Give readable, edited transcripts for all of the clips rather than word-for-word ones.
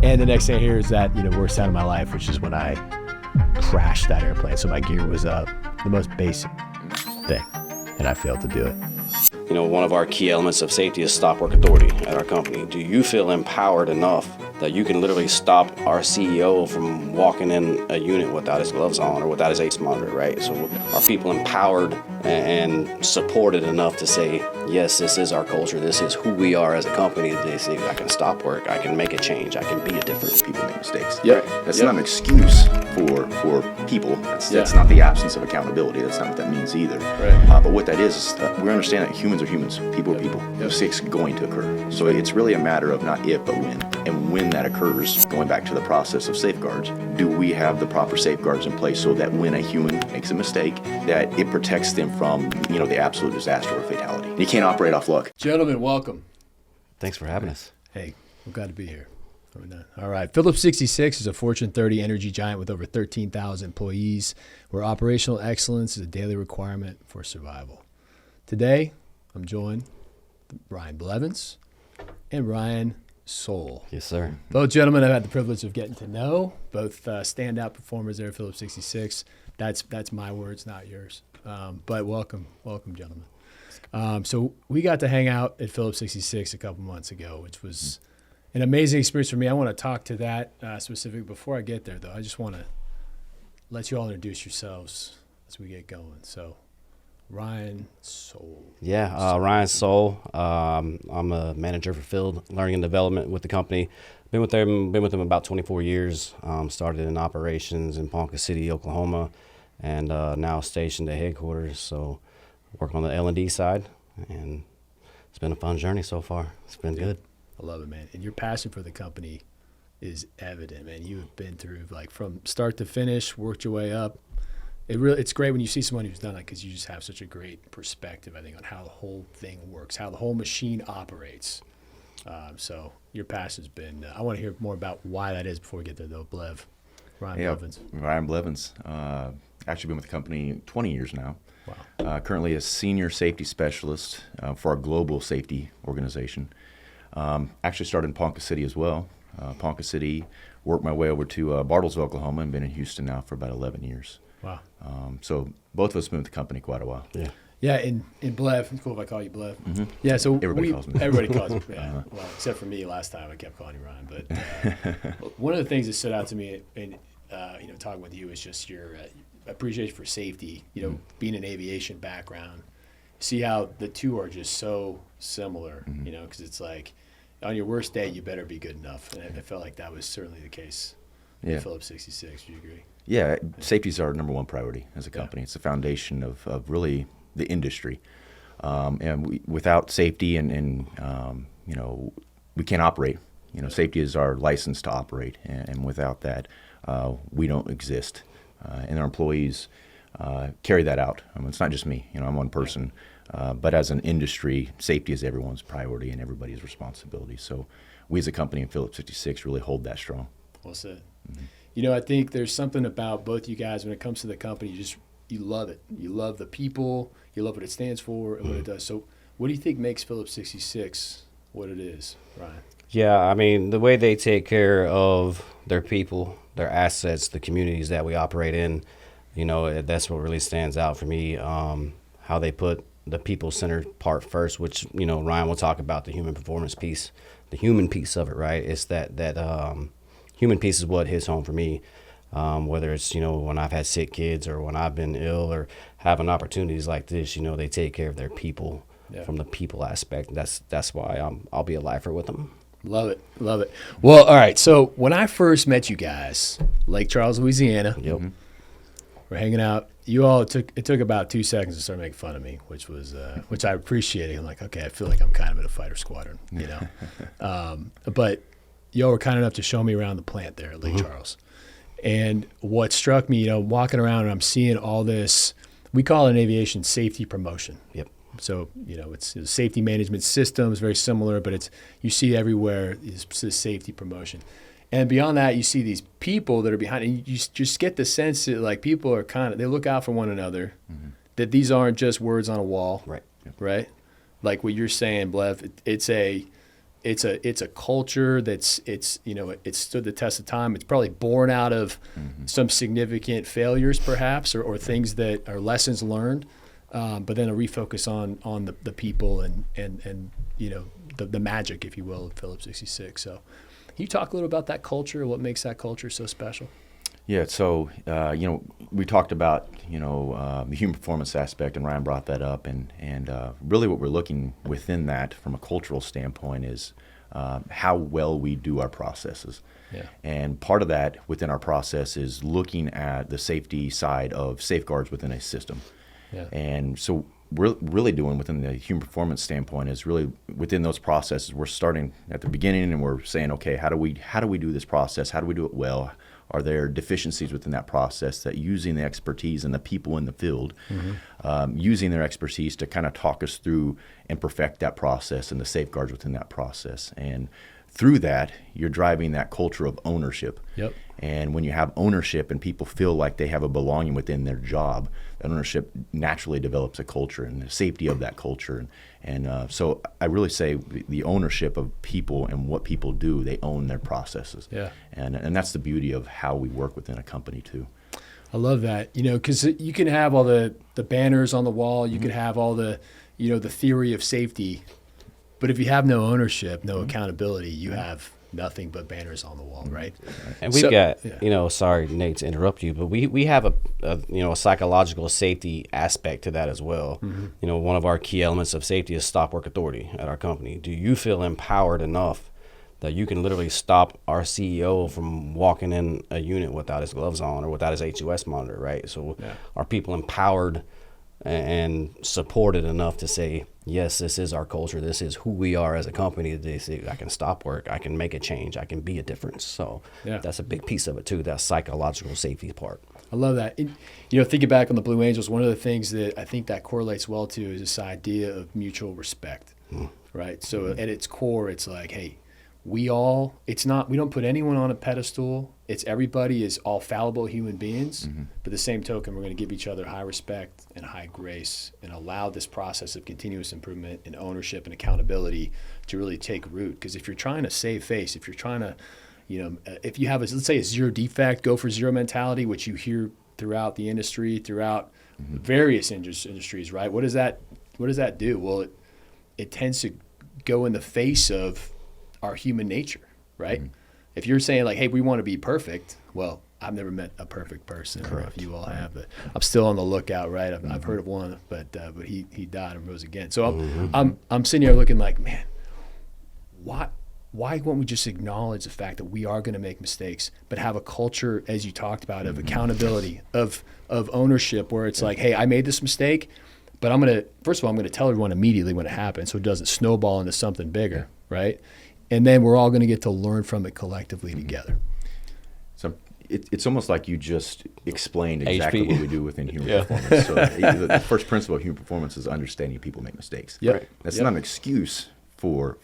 And the next thing I hear is that, worst time of my life, which is when I crashed that airplane. So my gear was up, the most basic thing, and I failed to do it. One of our key elements of safety is stop work authority at our company. Do you feel empowered enough that you can literally stop our CEO from walking in a unit without his gloves on or without his ACE monitor, right? So are people empowered and supported enough to say, yes, this is our culture, this is who we are as a company. They say, I can stop work, I can make a change, I can be a difference. People make mistakes. Yep. That's not an excuse for people. That's not the absence of accountability. That's not what that means either. Right. But what that is we understand that humans are humans. People are people. Mistakes are going to occur. So it's really a matter of not if, but when. And when that occurs, going back to the process of safeguards, do we have the proper safeguards in place so that when a human makes a mistake, that it protects them from, the absolute disaster or fatality? You can't operate off luck. Gentlemen, welcome. Thanks for having us. Hey, we're glad to be here. All right. Phillips 66 is a Fortune 30 energy giant with over 13,000 employees, where operational excellence is a daily requirement for survival. Today, I'm joined with Ryan Blevins and Ryan Soule. Yes, sir. Both gentlemen I've had the privilege of getting to know, both standout performers there at Phillips 66. That's my words, not yours. But welcome, gentlemen. So we got to hang out at Phillips 66 a couple months ago, which was an amazing experience for me. I want to talk to that specifically. Before I get there, though, I just want to let you all introduce yourselves as we get going. So, Ryan Soule. Yeah, Ryan Soule. I'm a manager for field learning and development with the company. Been with them about 24 years. Started in operations in Ponca City, Oklahoma, and now stationed at headquarters. So, working on the L&D side, and it's been a fun journey so far. It's been good. I love it, man. And your passion for the company is evident, man. You have been through, from start to finish, worked your way up. It's great when you see someone who's done it, because you just have such a great perspective, I think, on how the whole thing works, how the whole machine operates. So your passion's been, I want to hear more about why that is before we get there, though. Ryan Blevins. Ryan Blevins. Actually been with the company 20 years now. Wow. Currently a senior safety specialist for our global safety organization. Actually started in Ponca City as well. Ponca City, worked my way over to Bartlesville, Oklahoma, and been in Houston now for about 11 years. Wow. So both of us been with the company quite a while. Yeah. Yeah, in Blev, it's cool if I call you Blev. Mm-hmm. Yeah, so everybody calls me. Everybody calls me. Yeah. Well, except for me last time, I kept calling you Ryan. But one of the things that stood out to me in talking with you is just your appreciation for safety. Being an aviation background, see how the two are just so similar. Because it's like on your worst day, you better be good enough, and I felt like that was certainly the case. Yeah. Phillips 66. Do you agree? Yeah, safety is our number one priority as a company. It's the foundation of really the industry. And without safety and we can't operate. Safety is our license to operate. And without that, we don't exist. And our employees carry that out. It's not just me. I'm one person. But as an industry, safety is everyone's priority and everybody's responsibility. So we as a company in Phillips 66 really hold that strong. Well said. Mm-hmm. I think there's something about both you guys when it comes to the company, you love it. You love the people, you love what it stands for and what it does. So what do you think makes Phillips 66 what it is, Ryan? Yeah, I mean, the way they take care of their people, their assets, the communities that we operate in, that's what really stands out for me. How they put the people-centered part first, which, Ryan will talk about the human performance piece, the human piece of it, right? It's that human piece is what hits home for me. Whether it's, when I've had sick kids or when I've been ill or having opportunities like this, they take care of their people from the people aspect. That's why I'll be a lifer with them. Love it. Well, all right. So when I first met you guys, Lake Charles, Louisiana, Yep. We're hanging out. You all, it took about 2 seconds to start making fun of me, which I appreciated. I'm like, okay, I feel like I'm kind of in a fighter squadron, but y'all were kind enough to show me around the plant there at Lake Charles. And what struck me, walking around and I'm seeing all this, we call it in aviation safety promotion. Yep. So, it's safety management systems, very similar, but you see everywhere is safety promotion. And beyond that, you see these people that are behind it. And you just get the sense that people are they look out for one another, that these aren't just words on a wall. Right. Right? Like what you're saying, Blev, it's it's a culture it's stood the test of time. It's probably born out of some significant failures, perhaps, or things that are lessons learned. But then a refocus on the people and the magic, if you will, of Phillips 66. So, can you talk a little about that culture? What makes that culture so special? Yeah, so we talked about the human performance aspect, and Ryan brought that up, and really what we're looking within that from a cultural standpoint is how well we do our processes. Yeah. And part of that within our process is looking at the safety side of safeguards within a system. Yeah. And so we're really doing within the human performance standpoint is really within those processes. We're starting at the beginning and we're saying, okay, how do we do this process? How do we do it well? Are there deficiencies within that process that using the expertise and the people in the field, using their expertise to kind of talk us through and perfect that process and the safeguards within that process? And through that, you're driving that culture of ownership. Yep. And when you have ownership and people feel like they have a belonging within their job, that ownership naturally develops a culture and the safety of that culture. And so I really say the ownership of people and what people do, they own their processes. Yeah. And that's the beauty of how we work within a company too. I love that, because you can have all the banners on the wall, you can have all the theory of safety, but if you have no ownership, no accountability, you have nothing but banners on the wall, right? And we've got, sorry, Nate, to interrupt you, but we have a psychological safety aspect to that as well. Mm-hmm. One of our key elements of safety is stop work authority at our company. Do you feel empowered enough that you can literally stop our CEO from walking in a unit without his gloves on or without his HUS monitor, right? So are people empowered and supported enough to say, yes, this is our culture, this is who we are as a company. They say, I can stop work, I can make a change, I can be a difference. So that's a big piece of it too, that psychological safety part. I love that. And, thinking back on the Blue Angels, one of the things that I think that correlates well to is this idea of mutual respect, right? So at its core, it's like, hey, we don't put anyone on a pedestal. It's everybody is all fallible human beings. Mm-hmm. But the same token, we're going to give each other high respect and high grace and allow this process of continuous improvement and ownership and accountability to really take root. Because if you're trying to save face, if you're trying to, if you have let's say a zero defect, go for zero mentality, which you hear throughout the industry, throughout various industries, right? What does that do? Well, it tends to go in the face of our human nature, right? Mm-hmm. If you're saying like, hey, we want to be perfect, well, I've never met a perfect person. Correct. I don't know if you all have, but I'm still on the lookout, right? I've heard of one, but he died and rose again. So I'm sitting here looking like, man, why won't we just acknowledge the fact that we are going to make mistakes, but have a culture, as you talked about, of accountability, of ownership, where it's like, hey, I made this mistake, but I'm going to tell everyone immediately when it happens, so it doesn't snowball into something bigger, right? And then we're all going to get to learn from it collectively together. So it's almost like you just explained exactly what we do within human performance. So the first principle of human performance is understanding people make mistakes. Yep. Right. That's not an excuse for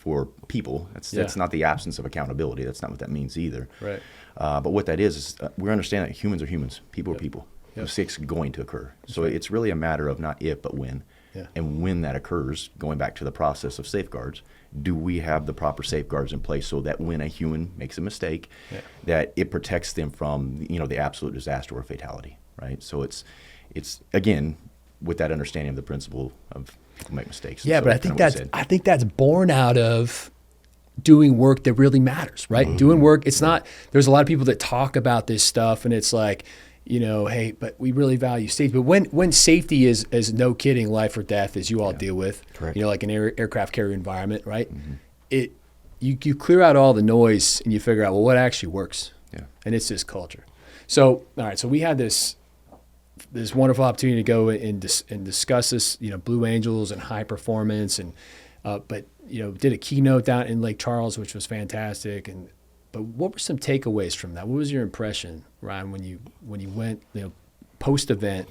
people. That's not the absence of accountability. That's not what that means either. Right. But what that is we understand that humans are humans. People are people. Yep. Mistakes are going to occur. So it's really a matter of not if, but when. Yeah. And when that occurs, going back to the process of safeguards, do we have the proper safeguards in place so that when a human makes a mistake, that it protects them from the absolute disaster or fatality, right? So it's again with that understanding of the principle of people make mistakes. Yeah, so but I think that's born out of doing work that really matters, right? Mm-hmm. Doing work. It's not. There's a lot of people that talk about this stuff, and it's like, hey, but we really value safety. But when safety is no kidding, life or death, as you all deal with, correct. Like an aircraft carrier environment, right? Mm-hmm. You clear out all the noise and you figure out, well, what actually works? Yeah. And it's this culture. So, all right, so we had this wonderful opportunity to go and discuss this, Blue Angels and high performance, and but did a keynote down in Lake Charles, which was fantastic. But what were some takeaways from that? What was your impression, Ryan, when you went, post event,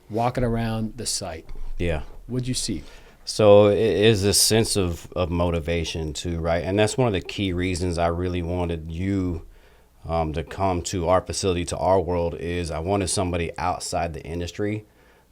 walking around the site? Yeah. What'd you see? So it is a sense of motivation too, right? And that's one of the key reasons I really wanted you to come to our facility, to our world, is I wanted somebody outside the industry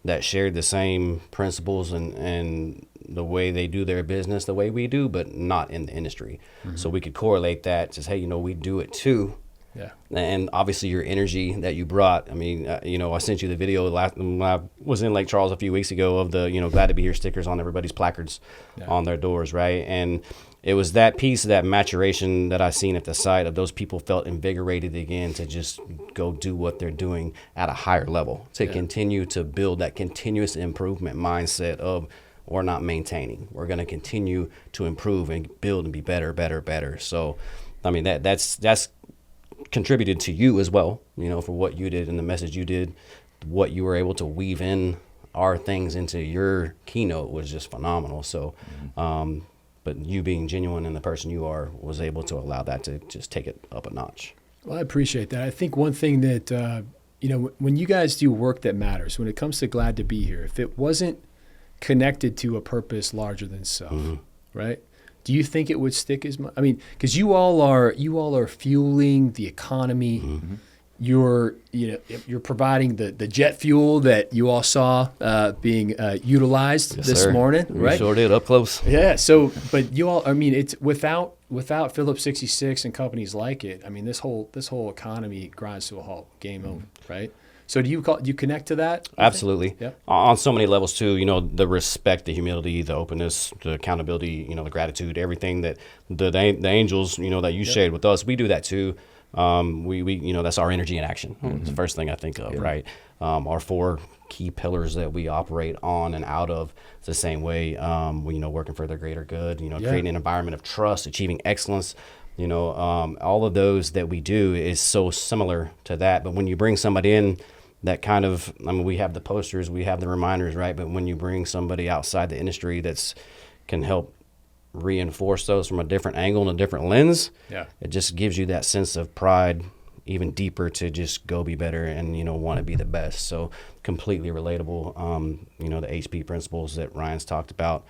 that shared the same principles and the way they do their business the way we do, but not in the industry. So we could correlate that to say, hey, you know, we do it too. Yeah. And obviously your energy that you brought, I mean, you know, I sent you the video when I was in Lake Charles a few weeks ago of the, you know, glad to be here stickers on everybody's placards on their doors, right? And it was that piece, that maturation that I seen at the site of those people felt invigorated again to just go do what they're doing at a higher level, to continue to build that continuous improvement mindset of we're not maintaining. We're going to continue to improve and build and be better, better, better. So, I mean, that's contributed to you as well, you know, for what you did and the message you did, what you were able to weave in our things into your keynote was just phenomenal. So, but you being genuine and the person you are was able to allow that to just take it up a notch. Well, I appreciate that. I think one thing that, you know, when you guys do work that matters, when it comes to Glad to Be Here, if it wasn't connected to a purpose larger than self, right? Do you think it would stick as much? I mean, because you all are fueling the economy. You're providing the jet fuel that you all saw being utilized this morning, right? We sure did, up close. Yeah. So, but you all, I mean, it's without Phillips 66 and companies like it. I mean, this whole economy grinds to a halt. Game over, right? So do you connect to that? Absolutely. Yep. On so many levels too, you know, the respect, the humility, the openness, the accountability, you know, the gratitude, everything that the angels, you know, that you shared with us, we do that too. We you know, that's our energy in action. It's the first thing I think of, right? Our 4 key pillars that we operate on and out of, it's the same way. We, you know, working for the greater good, you know, creating an environment of trust, achieving excellence. You know, all of those that we do is so similar to that. But when you bring somebody in that kind of, I mean, we have the posters, we have the reminders, right? But when you bring somebody outside the industry that's can help reinforce those from a different angle and a different lens, it just gives you that sense of pride even deeper to just go be better and, you know, want to be the best. So completely relatable. You know, the HP principles that Ryan's talked about,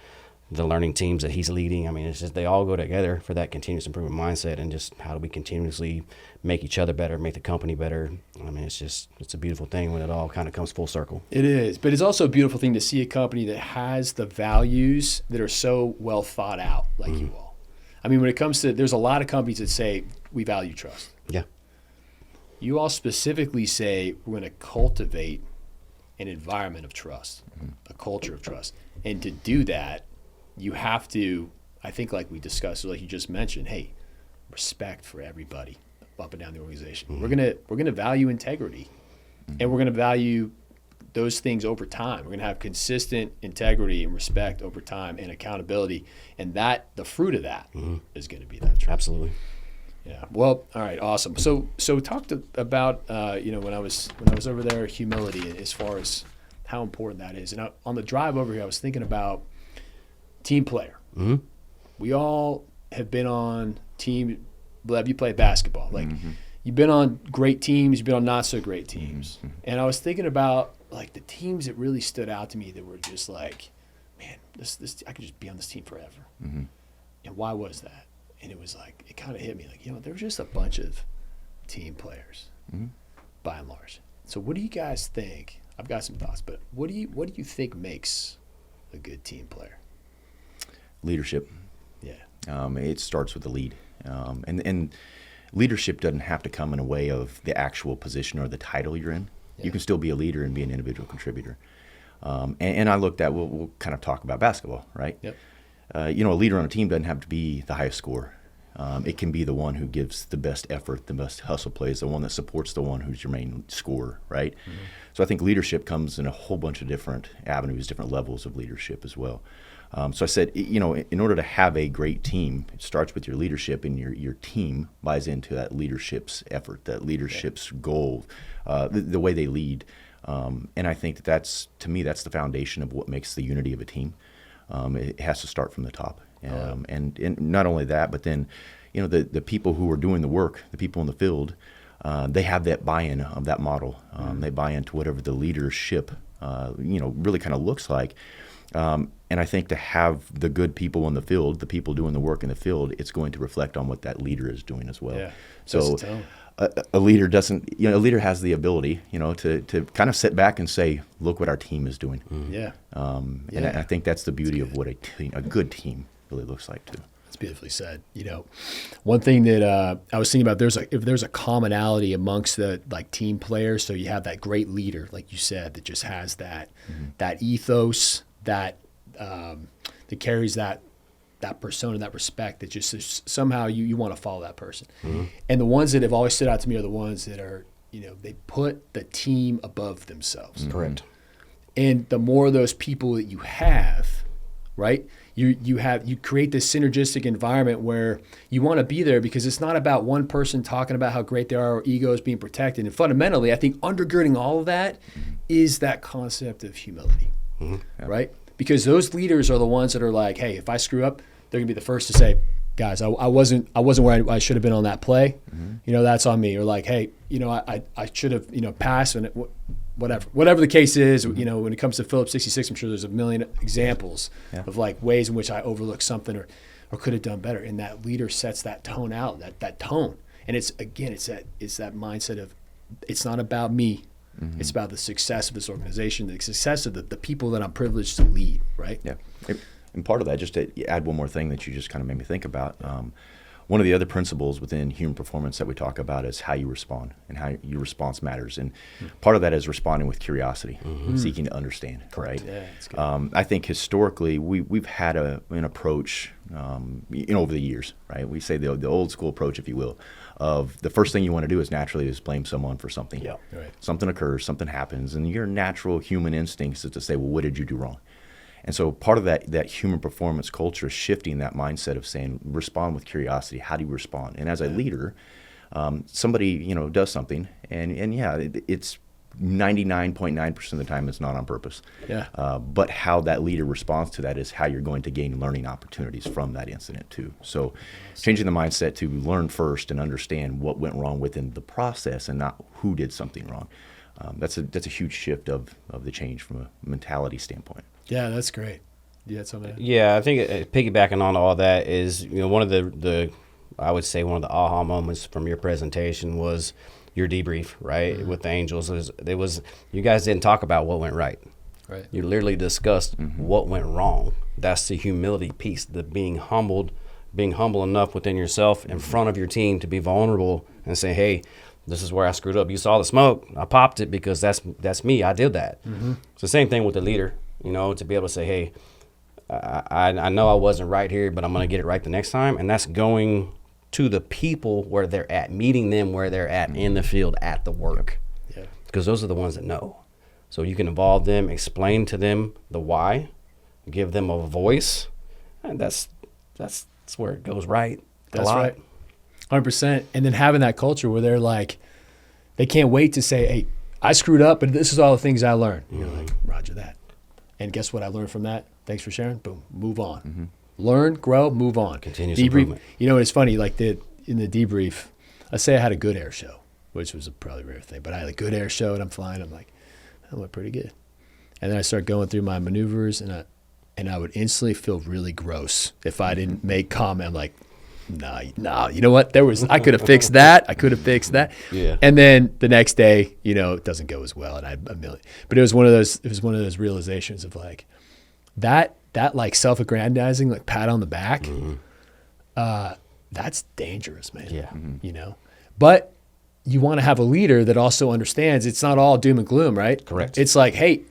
the learning teams that he's leading. I mean, it's just, they all go together for that continuous improvement mindset and just how do we continuously make each other better, make the company better. I mean, it's a beautiful thing when it all kind of comes full circle. It is, but it's also a beautiful thing to see a company that has the values that are so well thought out like you all. I mean, when it comes to, there's a lot of companies that say we value trust. Yeah. You all specifically say we're going to cultivate an environment of trust, a culture of trust. And to do that, you have to, I think like we discussed, like you just mentioned, hey, respect for everybody up and down the organization. We're gonna value integrity, and we're gonna value those things over time. We're gonna have consistent integrity and respect over time and accountability, and that the fruit of that is gonna be that trust. Absolutely. Yeah. Well, all right, awesome. So talk about you know, when I was over there, humility as far as how important that is. And on the drive over here, I was thinking about team player. We all have been on team. Blev, you play basketball. Like you've been on great teams, you've been on not so great teams. And I was thinking about like the teams that really stood out to me that were just like, man, this I could just be on this team forever. And why was that? And it was like, it kind of hit me like, you know, there was just a bunch of team players by and large. So what do you guys think? I've got some thoughts, but what do you think makes a good team player? Leadership. Yeah. It starts with the lead. And leadership doesn't have to come in a way of the actual position or the title you're in. Yeah. You can still be a leader and be an individual contributor. And I looked at, we'll kind of talk about basketball, right? Yep. You know, a leader on a team doesn't have to be the highest scorer. It can be the one who gives the best effort, the best hustle plays, the one that supports the one who's your main scorer, right? So I think leadership comes in a whole bunch of different avenues, different levels of leadership as well. So I said, you know, in order to have a great team, it starts with your leadership, and your team buys into that leadership's effort, that leadership's goal, the way they lead. And I think that's, to me, that's the foundation of what makes the unity of a team. It has to start from the top. And not only that, but then, you know, the people who are doing the work, the people in the field, they have that buy-in of that model. They buy into whatever the leadership, you know, really kind of looks like. And I think to have the good people in the field, the people doing the work in the field, it's going to reflect on what that leader is doing as well. Yeah. So a leader doesn't, a leader has the ability, to kind of sit back and say, look what our team is doing. Yeah. And I think that's the beauty of what a good team really looks like too. That's beautifully said. One thing that I was thinking about, if there's a commonality amongst the team players, so you have that great leader, like you said, that just has that ethos, that carries that persona, that respect, that just somehow you want to follow that person. And the ones that have always stood out to me are the ones that are, they put the team above themselves. Correct. And the more of those people that you have, right, you create this synergistic environment where you want to be there, because it's not about one person talking about how great they are or egos being protected. And fundamentally, I think undergirding all of that is that concept of humility, right? Because those leaders are the ones that are like, hey, if I screw up, they're gonna be the first to say, guys, I wasn't where I should have been on that play. That's on me. Or like, hey, I should have passed, and whatever the case is. When it comes to Phillips 66, I'm sure there's a million examples of ways in which I overlooked something or could have done better. And that leader sets that tone out, that tone. And it's that mindset of, it's not about me. It's about the success of this organization, the success of the people that I'm privileged to lead, right? Yeah. And part of that, just to add one more thing that you just kind of made me think about, one of the other principles within human performance that we talk about is how you respond, and how your response matters. And part of that is responding with curiosity, seeking to understand. Correct. Right? Yeah, that's good. I think historically we've had an approach, over the years, right? We say the old school approach, if you will, of the first thing you want to do is naturally blame someone for something. Yeah. Right. Something occurs, something happens, and your natural human instincts is to say, well, what did you do wrong? And so part of that human performance culture is shifting that mindset of saying, respond with curiosity. How do you respond? And as a leader, somebody, does something, and it's 99.9% of the time it's not on purpose. Yeah. But how that leader responds to that is how you're going to gain learning opportunities from that incident too. So changing the mindset to learn first and understand what went wrong within the process and not who did something wrong. That's a huge shift of the change from a mentality standpoint. Yeah, that's great. You had something? Yeah, I think piggybacking on all that is, one of the I would say one of the aha moments from your presentation was your debrief, right, with the Angels. It was you guys didn't talk about what went right. Right. You literally discussed what went wrong. That's the humility piece, the being humble enough within yourself in front of your team to be vulnerable and say, hey, this is where I screwed up. You saw the smoke. I popped it because that's me. I did that. It's the same thing with the leader, to be able to say, hey, I know I wasn't right here, but I'm going to get it right the next time. And that's going to the people where they're at, meeting them where they're at in the field at the work. Yeah. Because those are the ones that know. So you can involve them, explain to them the why, give them a voice, and that's where it goes right. That's right. 100%. And then having that culture where they're like, they can't wait to say, hey, I screwed up, but this is all the things I learned. You're like, roger that. And guess what I learned from that? Thanks for sharing. Boom, move on. Learn, grow, move on. Continuous debrief. Improvement. It's funny, in the debrief, let's say I had a good air show, which was a probably rare thing, but I had a good air show and I'm flying. I'm like, that went pretty good. And then I start going through my maneuvers and I would instantly feel really gross if I didn't make comment. I'm like, nah, you know what? I could have fixed that. Yeah. And then the next day, it doesn't go as well. And I had a million, but it was one of those realizations of like that like self-aggrandizing, like pat on the back. That's dangerous, man. Yeah. But you want to have a leader that also understands it's not all doom and gloom, right? Correct. It's like, hey,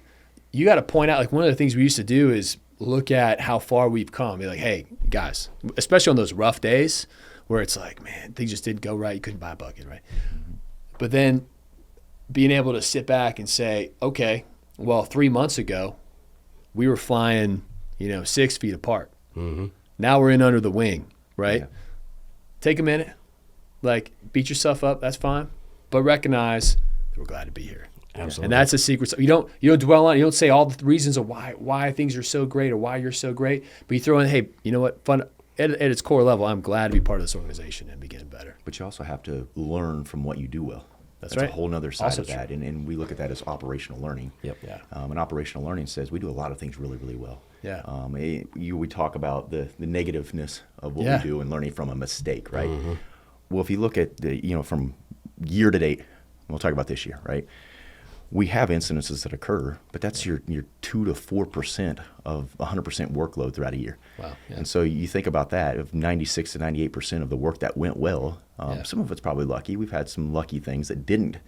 you got to point out, like one of the things we used to do is look at how far we've come. Be like, hey, guys, especially on those rough days where it's like, man, things just didn't go right. You couldn't buy a bucket, right? But then being able to sit back and say, okay, well, 3 months ago, we were flying, 6 feet apart. Now we're in under the wing, right? Yeah. Take a minute, like beat yourself up. That's fine, but recognize that we're glad to be here. Absolutely. And that's a secret. You don't dwell on it. You don't say all the reasons of why things are so great or why you're so great, but you throw in, hey, you know what? Fun at its core level, I'm glad to be part of this organization and be getting better. But you also have to learn from what you do well. That's right. a whole other side also of that, and we look at that as operational learning. Yep. Yeah. And operational learning says we do a lot of things really, really well. Yeah. We talk about the negativeness of what we do and learning from a mistake, right? Well, if you look at from year to date, we'll talk about this year, right? We have incidences that occur, but that's your 2 to 4% of 100% workload throughout a year. Wow. Yeah. And so you think about that, of 96 to 98% of the work that went well, some of it's probably lucky. We've had some lucky things that didn't,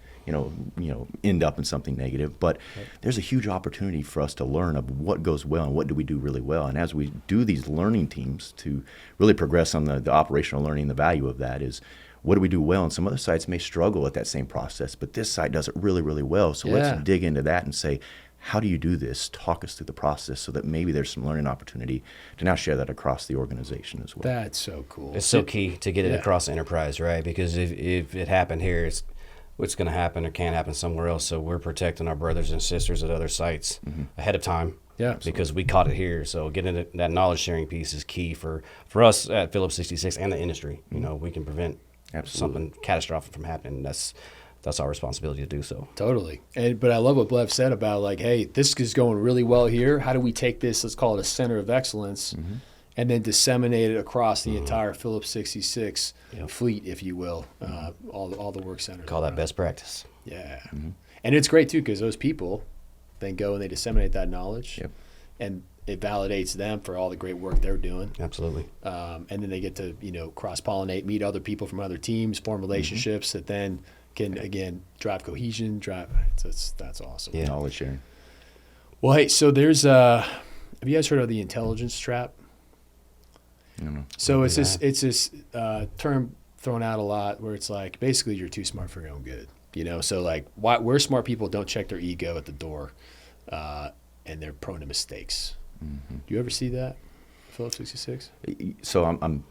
end up in something negative. But there's a huge opportunity for us to learn of what goes well and what do we do really well. And as we do these learning teams to really progress on the operational learning, the value of that is, what do we do well? And some other sites may struggle at that same process, but this site does it really, really well. So let's dig into that and say, how do you do this? Talk us through the process so that maybe there's some learning opportunity to now share that across the organization as well. That's so cool. It's so key to get it across the enterprise, right? Because if it happened here, it's going to happen or can happen somewhere else. So we're protecting our brothers and sisters at other sites ahead of time. Yeah, because we caught it here. So getting that knowledge sharing piece is key for us at Phillips 66 and the industry. We can prevent something catastrophic from happening. That's our responsibility to do so. Totally. But I love what Blev said about like, hey, this is going really well here. How do we take this, let's call it a center of excellence, and then disseminate it across the entire Phillips 66 fleet, if you will, all the work centers. Call that best practice. Yeah. And it's great, too, because those people then go and they disseminate that knowledge. Yep. And it validates them for all the great work they're doing. Absolutely. And then they get to, cross-pollinate, meet other people from other teams, form relationships that then can, again, drive cohesion, that's awesome. Yeah. Knowledge sharing. Well, hey, so there's, have you guys heard of the intelligence trap? No. So it's this term thrown out a lot where it's like, basically you're too smart for your own good. So like where smart people don't check their ego at the door and they're prone to mistakes. Do you ever see that, Phillips 66? So I'm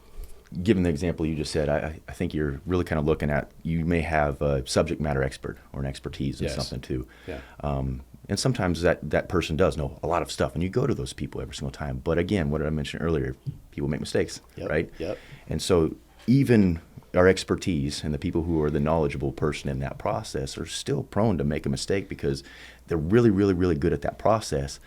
given the example you just said, I think you're really kind of looking at, you may have a subject matter expert or an expertise in something too. Yeah. And sometimes that person does know a lot of stuff, and you go to those people every single time. But again, what I mentioned earlier, people make mistakes, right? Yep. And so even our expertise and the people who are the knowledgeable person in that process are still prone to make a mistake because they're really, really, really good at that process.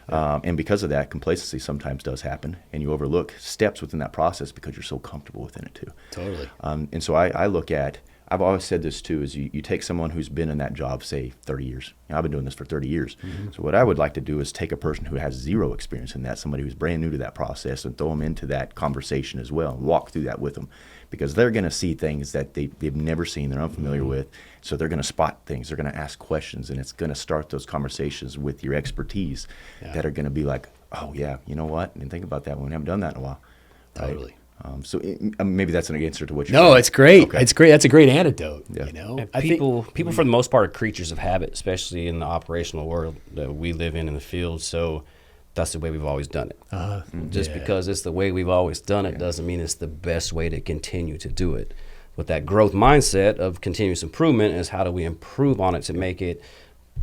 And because of that, complacency sometimes does happen, and you overlook steps within that process because you're so comfortable within it too. Totally. And so I look at, I've always said this too, is you take someone who's been in that job, say 30 years. I've been doing this for 30 years. So what I would like to do is take a person who has zero experience in that, somebody who's brand new to that process, and throw them into that conversation as well and walk through that with them, because they're going to see things that they've never seen, they're unfamiliar with. So they're going to spot things, they're going to ask questions, and it's going to start those conversations with your expertise that are going to be like, oh yeah, you know what? I didn't think about that one. We haven't done that in a while. Right? Totally. So maybe that's an answer to what you're saying. No, it's great. Okay. It's great. That's a great antidote. Yeah. And people for the most part are creatures of habit, especially in the operational world that we live in the field. So that's the way we've always done it. Just because it's the way we've always done it doesn't mean it's the best way to continue to do it. With that growth mindset of continuous improvement is how do we improve on it to make it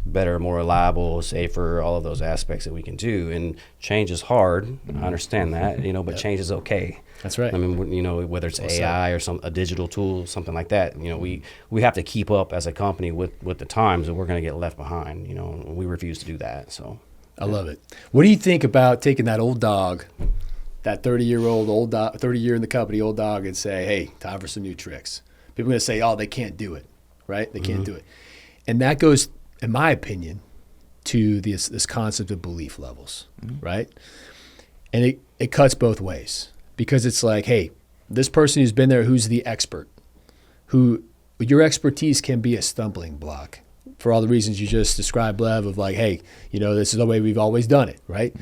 better, more reliable, safer, all of those aspects that we can do. And change is hard. I understand that, but change is okay. That's right. I mean, whether it's AI or a digital tool, something like that, we have to keep up as a company with the times, or we're going to get left behind. We refuse to do that. So I love it. What do you think about taking that old dog, that 30-year-old old dog, 30 year in the company old dog, and say, hey, time for some new tricks? People are going to say, oh, they can't do it, right? They can't do it. And that goes, in my opinion, to this concept of belief levels, right? And it cuts both ways, because it's like, hey, this person who's been there, who's the expert, who your expertise can be a stumbling block for all the reasons you just described, Blev, of like, hey, this is the way we've always done it, right?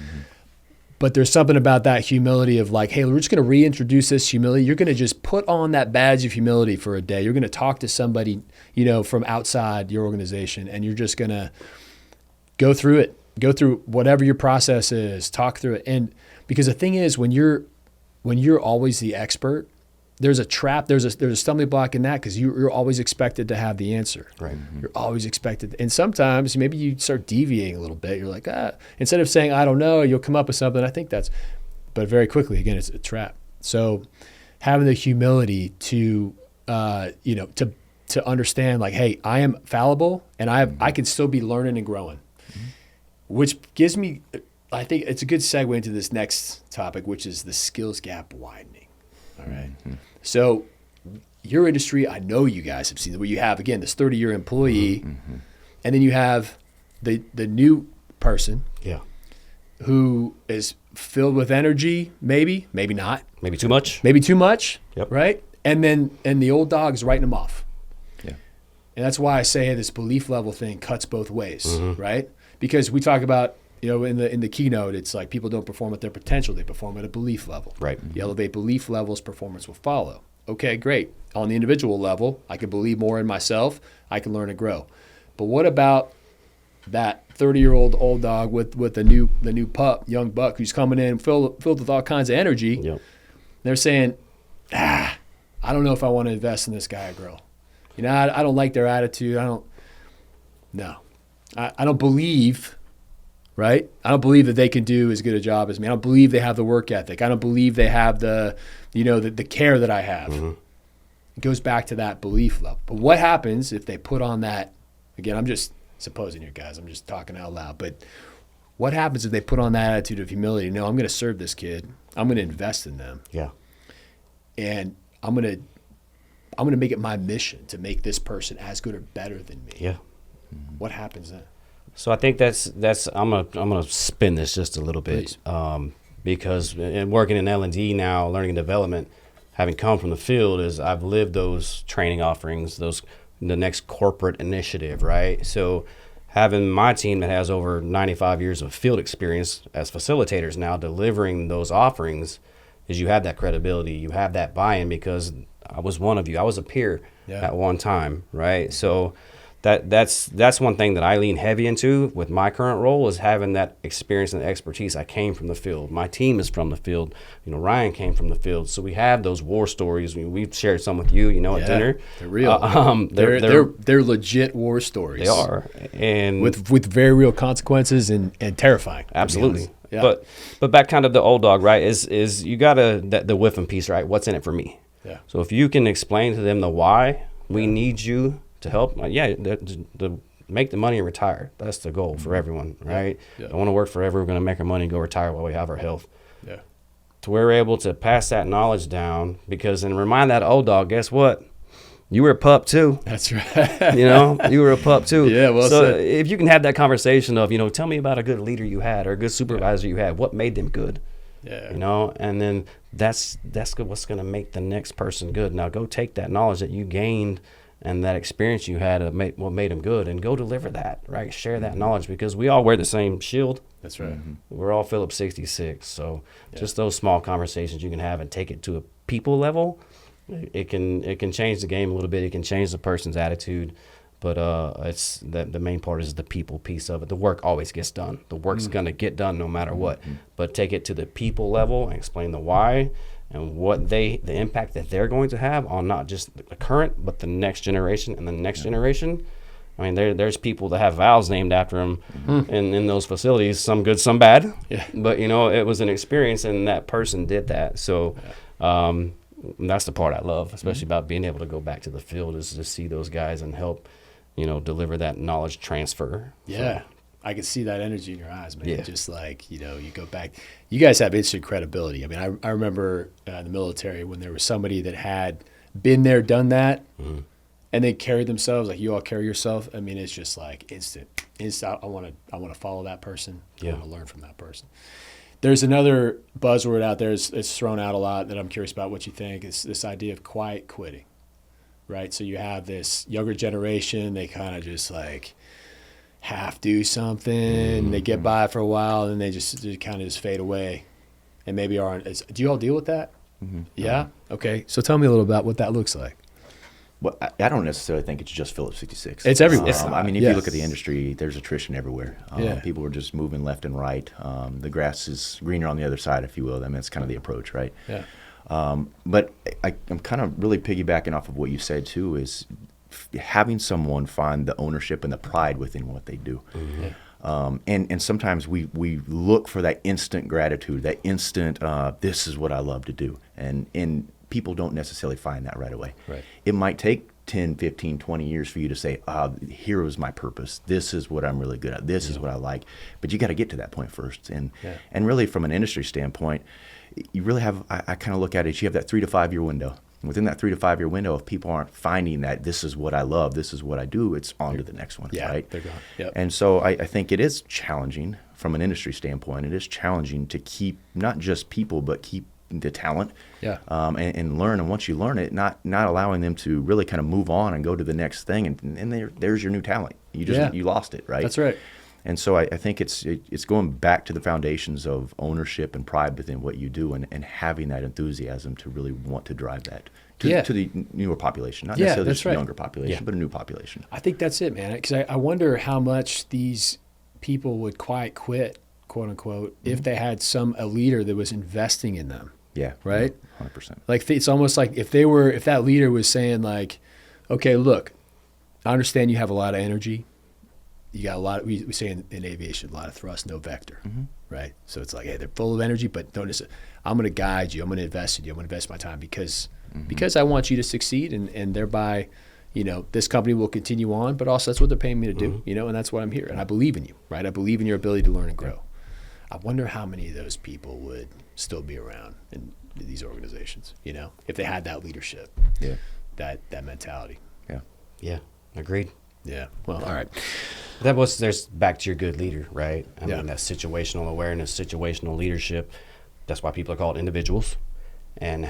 But there's something about that humility of like, hey, we're just going to reintroduce this humility. You're going to just put on that badge of humility for a day. You're going to talk to somebody, from outside your organization, and you're just going to go through it, go through whatever your process is, talk through it. And because the thing is, when you're always the expert, there's a trap, there's a stumbling block in that, because you're always expected to have the answer. Right. You're always expected. And sometimes maybe you start deviating a little bit. You're like, instead of saying, I don't know, you'll come up with something. I think but very quickly, again, it's a trap. So having the humility to understand, like, hey, I am fallible, and I can still be learning and growing, which gives me, I think it's a good segue into this next topic, which is the skills gap widening. All right. So your industry, I know you guys have seen where you have, again, this 30-year employee, and then you have the new person Yeah. who is filled with energy, maybe not, Maybe too much. maybe too much, Yep. right? And the old dog's writing them off. Yeah. And that's why I say this belief level thing cuts both ways, right? Because we talk about, in the keynote, it's like people don't perform at their potential; they perform at a belief level. Right. You elevate belief levels, performance will follow. Okay, great. On the individual level, I can believe more in myself. I can learn and grow. But what about that 30-year-old old dog with the new young buck who's coming in filled with all kinds of energy? Yep. They're saying, I don't know if I want to invest in this guy or girl. I don't like their attitude. I don't believe, right? I don't believe that they can do as good a job as me. I don't believe they have the work ethic. I don't believe they have the care that I have. It goes back to that belief level. But what happens if they put on that, again, I'm just supposing here, guys. I'm just talking out loud. But what happens if they put on that attitude of humility? No, I'm going to serve this kid. I'm going to invest in them. Yeah. And I'm going to make it my mission to make this person as good or better than me. Yeah. What happens then? So I think that's I'm gonna spin this just a little bit, because in working in L&D now, learning and development, having come from the field, is I've lived those training offerings, the next corporate initiative, right? So having my team that has over 95 years of field experience as facilitators now delivering those offerings, is you have that credibility, you have that buy-in, because I was one of you, I was a peer at one time, right? So that's one thing that I lean heavy into with my current role, is having that experience and expertise. I came from the field. My team is from the field. Ryan came from the field. So we have those war stories. We've shared some with you, at dinner. They're real. They're legit war stories. They are, and with very real consequences and terrifying. Absolutely. Yeah. But back kind of the old dog, right? Is you gotta the whiffing piece, right? What's in it for me? Yeah. So if you can explain to them the why we need you to help, to make the money and retire. That's the goal for everyone, right? Yeah. Don't want to work forever. We're going to make our money and go retire while we have our health. Yeah. To where we're able to pass that knowledge down, and remind that old dog, guess what? You were a pup too. That's right. You were a pup too. Yeah, well so said. if you can have that conversation of, tell me about a good leader you had or a good supervisor you had, what made them good? Yeah. And then that's what's going to make the next person good. Now go take that knowledge that you gained and that experience you had of what made them good, and go deliver that, right? Share that knowledge, because we all wear the same shield. That's right. We're all Phillips 66. So just those small conversations you can have and take it to a people level, it can change the game a little bit. It can change the person's attitude. But it's the main part is the people piece of it. The work always gets done. The work's going to get done no matter what. But take it to the people level and explain the why and what the impact that they're going to have on not just the current, but the next generation and the next generation. I mean, there's people that have valves named after them in those facilities, some good, some bad. Yeah. But, it was an experience, and that person did that. So that's the part I love, especially about being able to go back to the field, is to see those guys and help, deliver that knowledge transfer. Yeah. So, I can see that energy in your eyes, man. Yeah. Just like, you go back. You guys have instant credibility. I mean, I remember in the military when there was somebody that had been there, done that, and they carried themselves like you all carry yourself. I mean, it's just like instant. I want to follow that person. I want to learn from that person. There's another buzzword out there. It's thrown out a lot that I'm curious about what you think. It's this idea of quiet quitting, right? So you have this younger generation. They kind of just like half do something, they get by for a while, and they kind of just fade away, and maybe aren't. Do you all deal with that? Yeah. Okay. So tell me a little about what that looks like. Well, I don't necessarily think it's just Phillips 66. It's everywhere. I mean, if you look at the industry, there's attrition everywhere. Yeah. People are just moving left and right. The grass is greener on the other side, if you will. I mean, that's kind of the approach, right? Yeah. But I'm kind of really piggybacking off of what you said, too, is having someone find the ownership and the pride within what they do. And sometimes we look for that instant gratitude, that instant, this is what I love to do. And people don't necessarily find that right away. Right. It might take 10, 15, 20 years for you to say, here is my purpose. This is what I'm really good at. This is what I like. But you got to get to that point first. And really from an industry standpoint, you really have, I kind of look at it, you have that 3 to 5 year window. within that 3 to 5 year window, if people aren't finding that this is what I love, this is what I do, it's on to the next one, Yeah, right? they're gone. Yep. And so I think it is challenging from an industry standpoint. It is challenging to keep not just people, but keep the talent, Yeah. and learn. And once you learn it, not allowing them to really kind of move on and go to the next thing. And there's your new talent. You lost it, right? That's right. And so I think it's going back to the foundations of ownership and pride within what you do, and having that enthusiasm to really want to drive that to the newer population, not necessarily that's just right. younger population, Yeah. but a new population. I think that's it, man. Because I wonder how much these people would quite quit, quote unquote, if they had a leader that was investing in them. Yeah. Right? 100%. Like it's almost like if that leader was saying like, okay, look, I understand you have a lot of energy. You got a lot. We say in aviation, a lot of thrust, no vector, right? So it's like, hey, they're full of energy, but notice, I'm going to guide you. I'm going to invest in you. I'm going to invest my time because I want you to succeed, and thereby, this company will continue on. But also, that's what they're paying me to do, and that's why I'm here. And I believe in you, right? I believe in your ability to learn and grow. I wonder how many of those people would still be around in these organizations, if they had that leadership, that mentality. Yeah. Yeah, agreed. Yeah. Well, all right. There's back to your good leader, right? I Yeah. mean, that situational awareness, situational leadership. That's why people are called individuals. And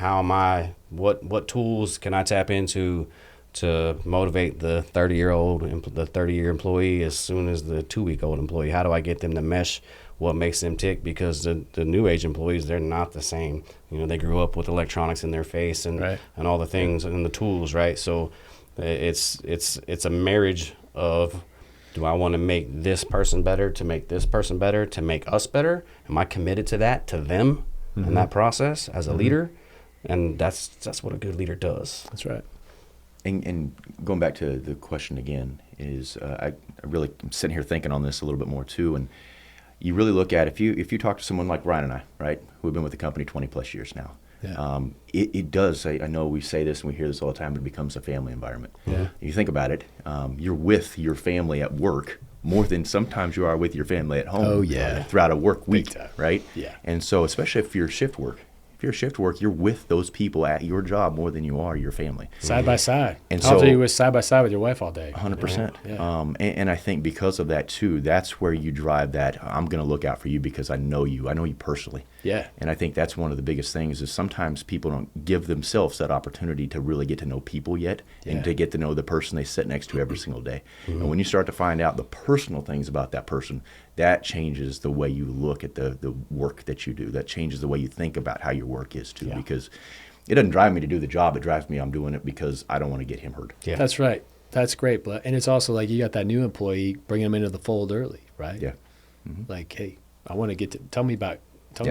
what tools can I tap into to motivate the 30-year employee as soon as the 2-week-old employee? How do I get them to mesh what makes them tick? Because the new age employees, they're not the same. They grew up with electronics in their face and all the things and the tools, right? So it's a marriage of, do I want to make this person better, to make this person better, to make us better? Am I committed to that, to them in that process as a leader? And that's what a good leader does. That's right. And going back to the question again is, I really am sitting here thinking on this a little bit more too. And you really look at, if you talk to someone like Ryan and I, right, who've been with the company 20 plus years now, it does. I know we say this and we hear this all the time, but it becomes a family environment. Yeah. You think about it, you're with your family at work more than sometimes you are with your family at home. Oh, yeah. Throughout a work week, time. right? Yeah. And so, especially if you're shift work, you're with those people at your job more than you are your family. Side by side. And How often so- are you with side by side with your wife all day? 100%. Yeah. And I think because of that too, that's where you drive that, I'm going to look out for you because I know you personally. Yeah. And I think that's one of the biggest things is sometimes people don't give themselves that opportunity to really get to know people yet and to get to know the person they sit next to every single day. And when you start to find out the personal things about that person, that changes the way you look at the work that you do. That changes the way you think about how your work is too, because it doesn't drive me to do the job. It drives me, I'm doing it because I don't want to get him hurt. Yeah. That's right. That's great. And it's also like you got that new employee, bringing them into the fold early, right? Yeah. Like, hey, I want to tell me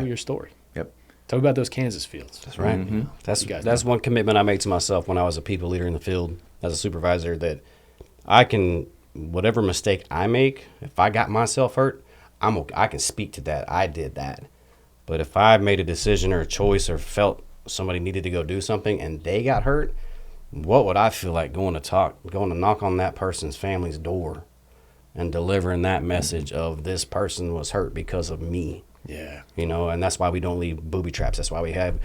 your story. Yep. Tell me about those Kansas fields. That's right. You guys That's one commitment I made to myself when I was a people leader in the field as a supervisor, that I can, whatever mistake I make, if I got myself hurt, I can speak to that. I did that. But if I made a decision or a choice or felt somebody needed to go do something and they got hurt, what would I feel like going to knock on that person's family's door and delivering that message of this person was hurt because of me? Yeah. And that's why we don't leave booby traps. That's why we have,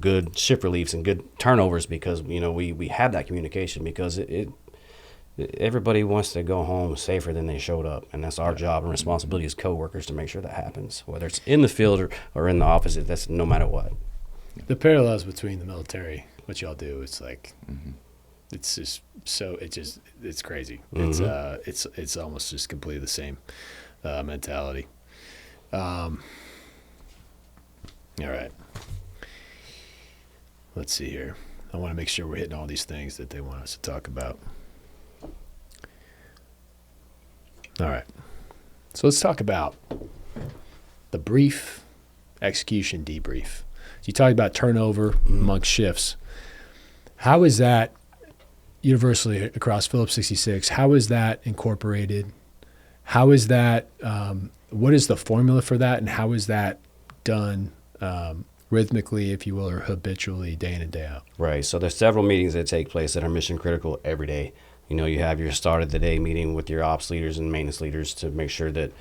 good shift reliefs and good turnovers, because, we have that communication, because everybody wants to go home safer than they showed up. And that's our job and responsibility as coworkers to make sure that happens, whether it's in the field or in the office. That's no matter what. The parallels between the military, what y'all do, it's like, it's just so, it's crazy. It's almost just completely the same mentality. All right. Let's see here. I want to make sure we're hitting all these things that they want us to talk about. All right. So let's talk about the brief execution debrief. You talked about turnover amongst shifts. How is that universally across Phillips 66? How is that incorporated? How is that, what is the formula for that, and how is that done rhythmically, if you will, or habitually, day in and day out? Right. So there's several meetings that take place that are mission critical every day. You have your start of the day meeting with your ops leaders and maintenance leaders to make sure that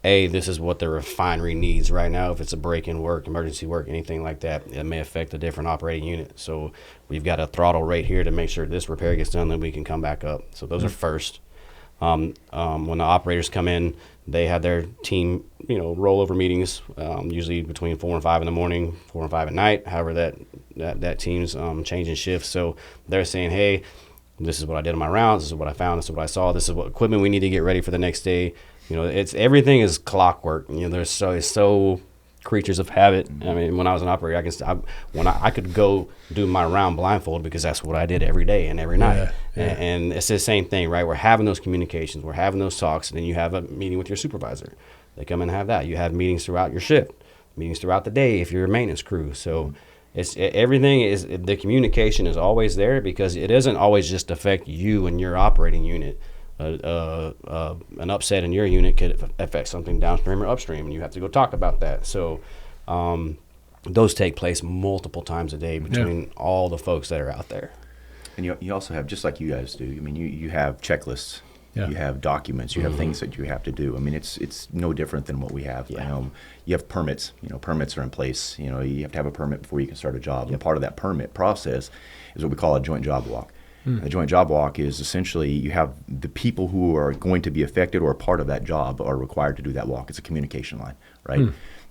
this is what the refinery needs right now. If it's a break-in work, emergency work, anything like that, it may affect a different operating unit. So we've got a throttle rate here to make sure this repair gets done, then we can come back up. So those are first. When the operators come in, they have their team, rollover meetings, usually between 4 and 5 in the morning, 4 and 5 at night, however that team's changing shifts. So they're saying, hey, this is what I did on my rounds, this is what I found, this is what I saw, this is what equipment we need to get ready for the next day. It's everything is clockwork. There's so creatures of habit. I mean, when I was an operator, I could go do my round blindfold because that's what I did every day and every night. Yeah. And it's the same thing, right? We're having those communications, we're having those talks, and then you have a meeting with your supervisor. They come and have that. You have meetings throughout your shift, meetings throughout the day if you're a maintenance crew. So everything is, the communication is always there because it doesn't always just affect you and your operating unit. An upset in your unit could affect something downstream or upstream, and you have to go talk about that. So those take place multiple times a day between all the folks that are out there. And you also have, just like you guys do, I mean, you have checklists, you have documents, you have things that you have to do. I mean, it's no different than what we have. Yeah. You have permits. Permits are in place. You have to have a permit before you can start a job. And part of that permit process is what we call a joint job walk. The joint job walk is essentially you have the people who are going to be affected or a part of that job are required to do that walk. It's a communication line, right?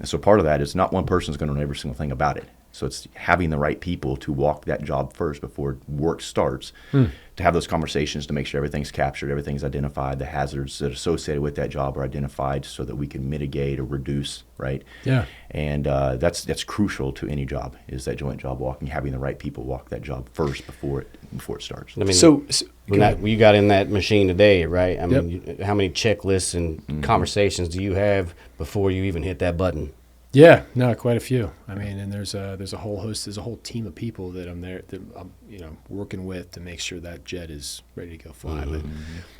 And so part of that is not one person's going to know every single thing about it. So it's having the right people to walk that job first before work starts, to have those conversations to make sure everything's captured, everything's identified, the hazards that are associated with that job are identified so that we can mitigate or reduce, right? Yeah. And that's crucial to any job, is that joint job walking, having the right people walk that job first before it starts. I mean, so you got in that machine today, right? I mean, how many checklists and conversations do you have before you even hit that button? Yeah, no, quite a few. I mean, and there's a whole team of people that I'm working with to make sure that jet is ready to go fly. But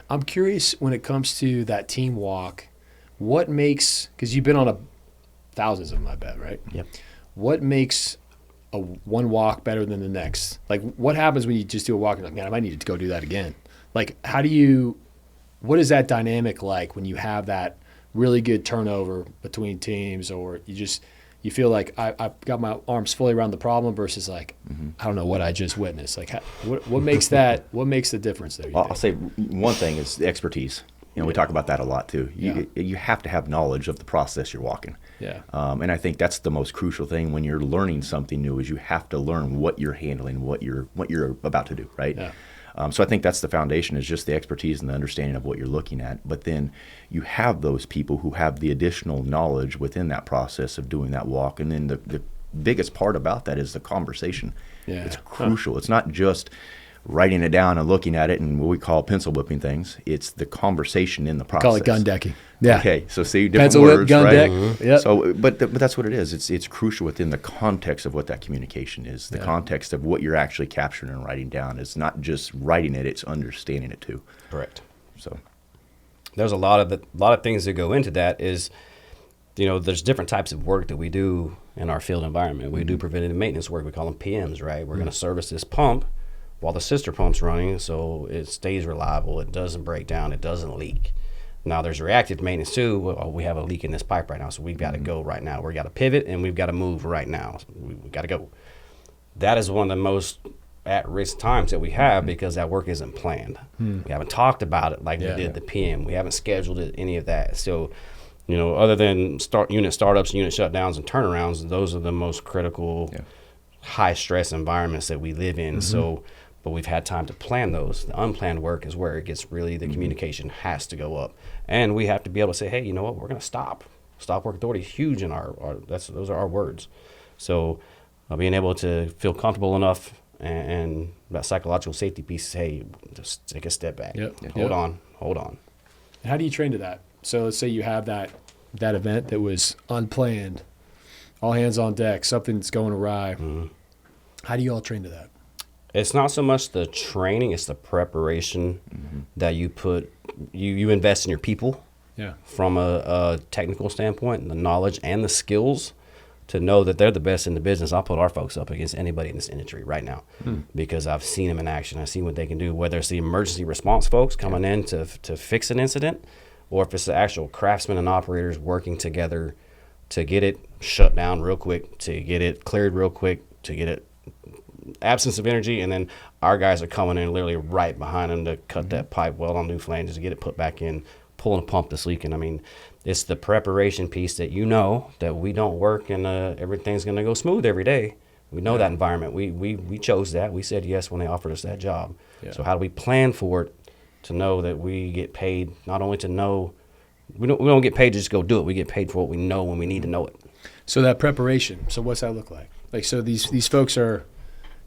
I'm curious when it comes to that team walk, what makes, because you've been on thousands of them, I bet, right? Yep. What makes one walk better than the next? Like, what happens when you just do a walk and like, man, I might need to go do that again? Like, what is that dynamic like when you have that really good turnover between teams, or you feel like I've got my arms fully around the problem versus like, I don't know what I just witnessed. Like, what makes the difference there? Well, I'll say one thing is the expertise. We talk about that a lot too. You have to have knowledge of the process you're walking. Yeah. And I think that's the most crucial thing when you're learning something new, is you have to learn what you're handling, what you're about to do, right? Yeah. So I think that's the foundation, is just the expertise and the understanding of what you're looking at. But then you have those people who have the additional knowledge within that process of doing that walk. And then the biggest part about that is the conversation. Yeah. It's crucial. It's not just writing it down and looking at it and what we call pencil whipping things. It's the conversation in the process. Call it gun decking. Yeah. Okay. So see, different pencil words, whip, gun right? deck. Mm-hmm. Yep. So, but that's what it is. It's crucial within the context of what that communication is. The context of what you're actually capturing and writing down. It's not just writing it; it's understanding it too. Correct. So, there's a lot of things that go into that. Is, there's different types of work that we do in our field environment. We do preventative maintenance work. We call them PMs, right? We're going to service this pump while the sister pump's running, so it stays reliable, it doesn't break down, it doesn't leak. Now there's reactive maintenance too. We have a leak in this pipe right now, so we've got to go right now. We've got to pivot and we've got to move right now. So we've got to go. That is one of the most at-risk times that we have because that work isn't planned. We haven't talked about it like we did the PM. We haven't scheduled it, any of that. So, other than unit startups, unit shutdowns, and turnarounds, those are the most critical, high-stress environments that we live in. So, but we've had time to plan those. The unplanned work is where it gets really, the communication has to go up. And we have to be able to say, hey, you know what, we're going to stop. Stop work authority is huge in those are our words. So being able to feel comfortable enough and that psychological safety piece, hey, just take a step back. Hold on. How do you train to that? So let's say you have that event that was unplanned, all hands on deck, something's going awry. How do you all train to that? It's not so much the training, it's the preparation that you put, you invest in your people from a technical standpoint, the knowledge and the skills to know that they're the best in the business. I'll put our folks up against anybody in this industry right now because I've seen them in action. I've seen what they can do, whether it's the emergency response folks coming in to fix an incident or if it's the actual craftsmen and operators working together to get it shut down real quick, to get it cleared real quick, to get it absence of energy, and then our guys are coming in literally right behind them to cut that pipe, weld on new flanges, to get it put back in, pulling a pump that's leaking. I mean, it's the preparation piece that that we don't work and everything's going to go smooth every day. We know that environment. We chose that. We said yes when they offered us that job. Yeah. So how do we plan for it to know that we get paid, not only to know, we don't get paid to just go do it. We get paid for what we know when we need to know it. So that preparation, so what's that look like? Like, so these folks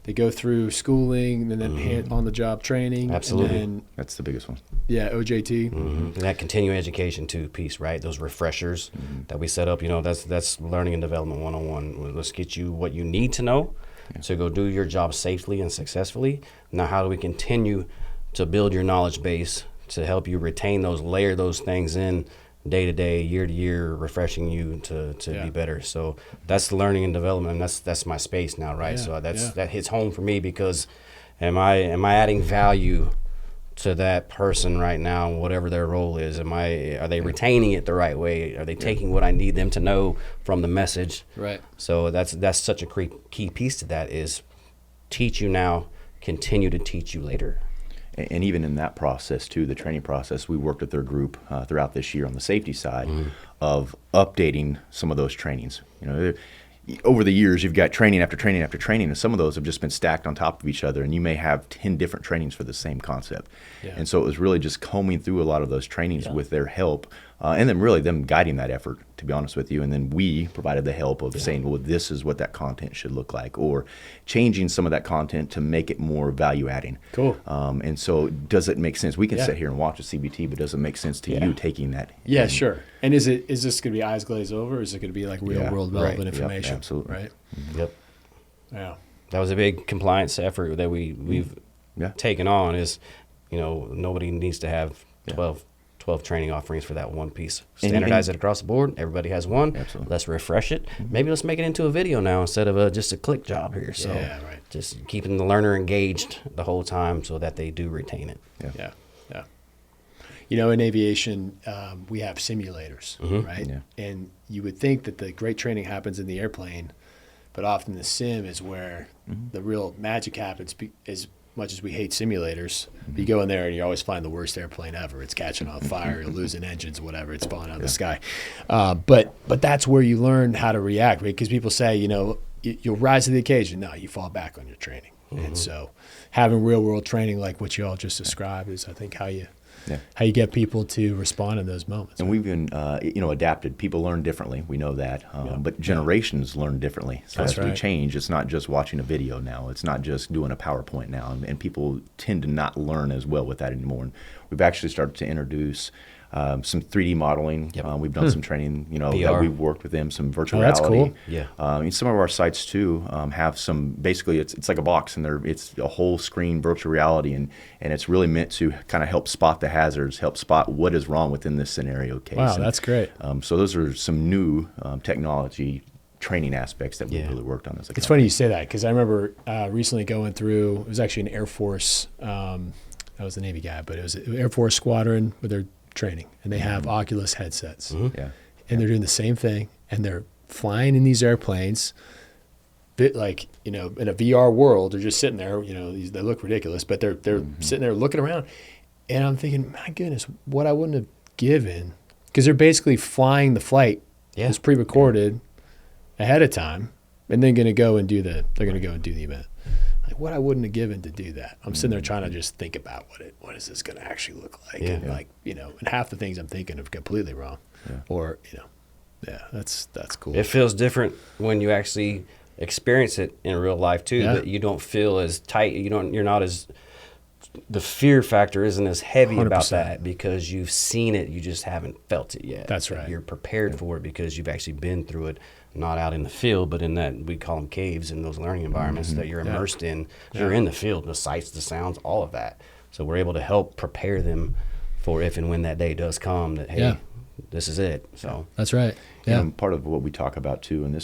they go through schooling and then on-the-job training. Absolutely. And then, That's the biggest one. Yeah, OJT. And that continuing education too piece, right? Those refreshers that we set up, that's learning and development 101. Let's get you what you need to know to go do your job safely and successfully. Now, how do we continue to build your knowledge base to help you retain those, layer those things in day to day, year to year, refreshing you to be better. So that's the learning and development. And that's my space now, right? So that hits home for me, because am I adding value to that person right now, whatever their role is? Are they retaining it the right way? Are they taking what I need them to know from the message? Right. So that's such a key piece to that, is teach you now, continue to teach you later. And even in that process too, the training process, we worked with their group throughout this year on the safety side of updating some of those trainings. Over the years, you've got training after training after training, and some of those have just been stacked on top of each other, and you may have 10 different trainings for the same concept. Yeah. And so it was really just combing through a lot of those trainings with their help, and then really them guiding that effort, to be honest with you. And then we provided the help of saying, well, this is what that content should look like, or changing some of that content to make it more value-adding. Cool. And so does it make sense? We can sit here and watch a CBT, but does it make sense to you taking that? Yeah, sure. And is this going to be eyes glazed over, or is it going to be like real-world relevant information? Yep, absolutely. Right? Yep. Yeah. That was a big compliance effort that we've taken on, is, nobody needs to have 12 training offerings for that one piece. Standardize it across the board. Everybody has one. Absolutely. Let's refresh it. Maybe let's make it into a video now instead of just a click job here. So just keeping the learner engaged the whole time so that they do retain it. Yeah. In aviation, we have simulators, right? Yeah. And you would think that the great training happens in the airplane, but often the sim is where the real magic happens. As much as we hate simulators, you go in there and you always find the worst airplane ever. It's catching on fire, you're losing engines, whatever. It's falling out of the sky. But that's where you learn how to react, right? Because people say, you'll rise to the occasion. No, you fall back on your training. And so having real world training like what you all just described is, I think, how you get people to respond in those moments. And we've been, adapted. People learn differently. We know that. But generations learn differently. So as we change, it's not just watching a video now. It's not just doing a PowerPoint now. And people tend to not learn as well with that anymore. And we've actually started to introduce some 3D modeling. We've done some training, that we've worked with them, some virtual reality. That's cool. Yeah. Some of our sites too have some, basically it's like a box, and it's a whole screen virtual reality, and it's really meant to kind of help spot the hazards, help spot what is wrong within this scenario case. Wow, that's great. So those are some new technology training aspects that we really worked on as a company. It's funny you say that, because I remember recently going through, it was actually an Air Force, I was a Navy guy, but it was an Air Force squadron with their training, and they have Oculus headsets, and they're doing the same thing, and they're flying in these airplanes, in a VR world. They're just sitting there, they look ridiculous, but they're sitting there looking around, and I'm thinking, my goodness, what I wouldn't have given, because they're basically flying the flight that's pre-recorded ahead of time, and then they're going to go and do the event. Like, what I wouldn't have given to do that. I'm sitting there trying to just think about what is this going to actually look like, and and half the things I'm thinking are completely wrong, or that's cool. It feels different when you actually experience it in real life too. That you don't feel as tight. You're not as, the fear factor isn't as heavy 100%. About that, because you've seen it. You just haven't felt it yet. That's right. You're prepared for it because you've actually been through it. Not out in the field, but in that, we call them caves, in those learning environments that you're immersed in. You're in the field, the sights, the sounds, all of that. So we're able to help prepare them for if and when that day does come, that, hey, this is it. So that's right. Yeah. Part of what we talk about too, and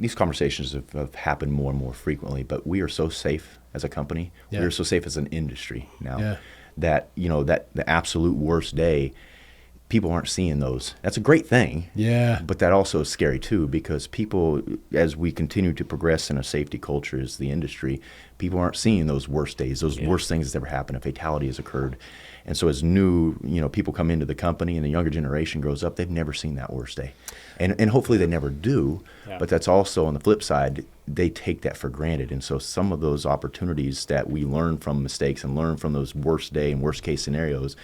these conversations have happened more and more frequently, but we are so safe as a company. We are so safe as an industry now that, that the absolute worst day, people aren't seeing those. That's a great thing. Yeah. But that also is scary too, because people, as we continue to progress in a safety culture as the industry, people aren't seeing those worst days, those worst things that's ever happened. A fatality has occurred. And so as new, people come into the company and the younger generation grows up, they've never seen that worst day. And hopefully they never do. Yeah. But that's also on the flip side, they take that for granted. And so some of those opportunities that we learn from mistakes and learn from those worst day and worst case scenarios,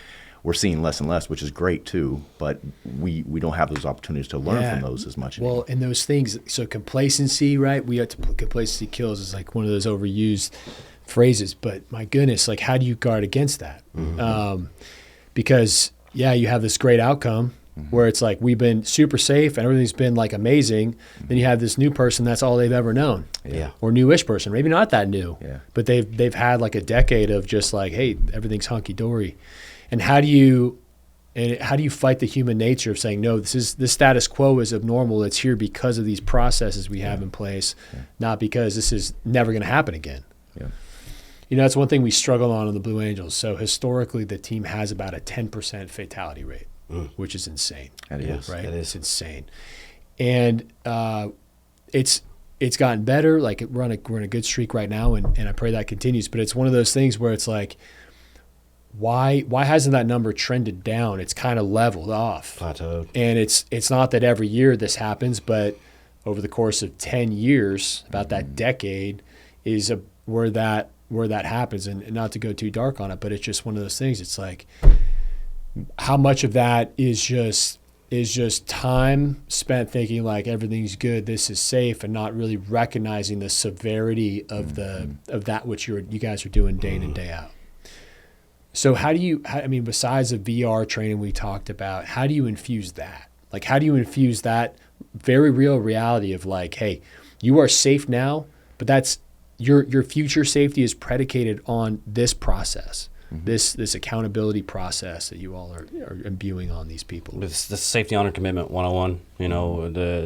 we're seeing less and less, which is great too, but we don't have those opportunities to learn from those as much anymore. Well, and those things, so complacency, right? Complacency kills is like one of those overused phrases, but my goodness, like how do you guard against that? Because you have this great outcome where it's like we've been super safe and everything's been like amazing. Then you have this new person that's all they've ever known, or newish person, maybe not that new, but they've had like a decade of just like, hey, everything's hunky dory. And how do you fight the human nature of saying, no, this status quo is abnormal. It's here because of these processes we have in place, not because this is never going to happen again. Yeah. That's one thing we struggle on the Blue Angels. So historically, the team has about a 10% fatality rate, which is insane. That is. Right? That is. It's insane. And it's gotten better. Like we're in a good streak right now, and I pray that continues. But it's one of those things where it's like, why hasn't that number trended down? It's kind of leveled off. Plateaued. And it's not that every year this happens, but over the course of 10 years, about that decade, is where that happens. And not to go too dark on it, but it's just one of those things. It's like, how much of that is just time spent thinking like everything's good, this is safe, and not really recognizing the severity of that which you guys are doing day in and day out. So besides the VR training we talked about, how do you infuse that? Like, how do you infuse that very real reality of like, hey, you are safe now, but that's your future safety is predicated on this process, this accountability process that you all are imbuing on these people. It's the safety, honor, commitment 101,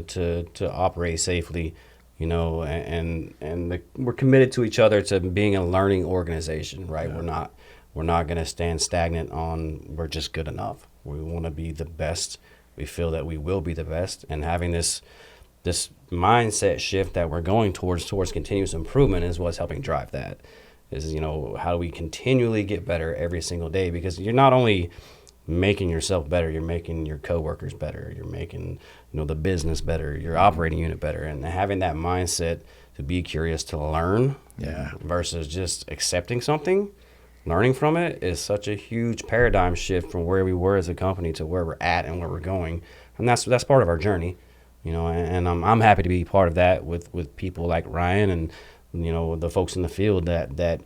to operate safely, and we're committed to each other to being a learning organization, right? Yeah. We're not going to stand stagnant on we're just good enough. We want to be the best. We feel that we will be the best. And having this mindset shift that we're going towards continuous improvement is what's helping drive that. Is, how do we continually get better every single day? Because you're not only making yourself better, you're making your coworkers better. You're making, the business better, your operating unit better. And having that mindset to be curious, to learn versus just accepting something. Learning from it is such a huge paradigm shift from where we were as a company to where we're at and where we're going, and that's part of our journey, And I'm happy to be part of that with people like Ryan and the folks in the field that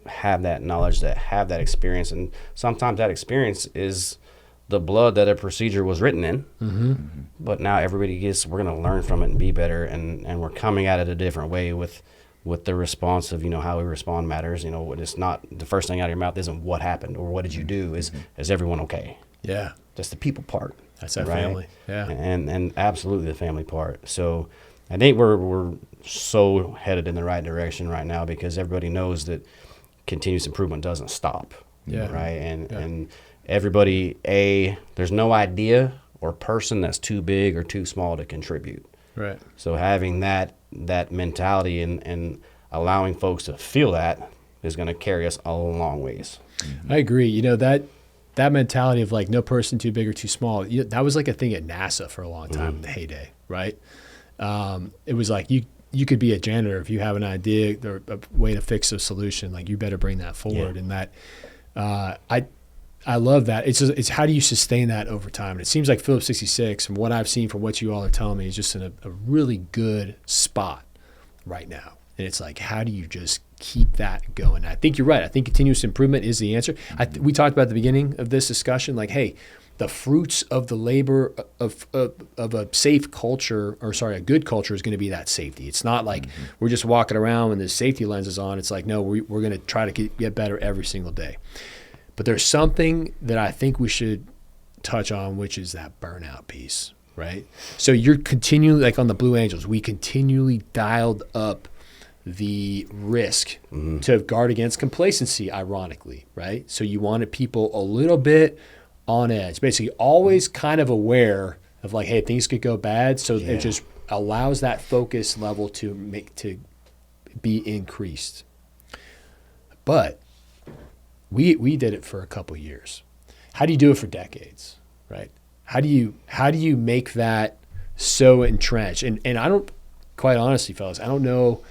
have that knowledge, that have that experience, and sometimes that experience is the blood that a procedure was written in, but now everybody we're going to learn from it and be better, and we're coming at it a different way with the response of, how we respond matters. It's not the first thing out of your mouth isn't what happened or what did you do, is everyone okay? Yeah. That's the people part. That's that right? family. Yeah. And absolutely the family part. So I think we're so headed in the right direction right now because everybody knows that continuous improvement doesn't stop. Yeah. Right. And everybody, there's no idea or person that's too big or too small to contribute. Right. So having that mentality and allowing folks to feel that is going to carry us a long ways. I agree. That mentality of like no person too big or too small, that was like a thing at NASA for a long time in the heyday, right? It was like you could be a janitor if you have an idea or a way to fix a solution, like you better bring that forward. And that I love that. It's how do you sustain that over time? And it seems like Phillips 66, from what I've seen, from what you all are telling me, is just in a really good spot right now. And it's like, how do you just keep that going? I think you're right. I think continuous improvement is the answer. We talked about at the beginning of this discussion, like, hey, the fruits of the labor of a safe culture, a good culture is going to be that safety. It's not like we're just walking around with the safety lenses on. It's like, no, we're going to try to get better every single day. But there's something that I think we should touch on, which is that burnout piece, right? So you're continually, like on the Blue Angels, we continually dialed up the risk to guard against complacency, ironically, right? So you wanted people a little bit on edge, basically always kind of aware of like, hey, things could go bad. So it just allows that focus level to be increased. But we did it for a couple years. How do you do it for decades, right? How do you make that so entrenched? And I don't, quite honestly, fellas, I don't know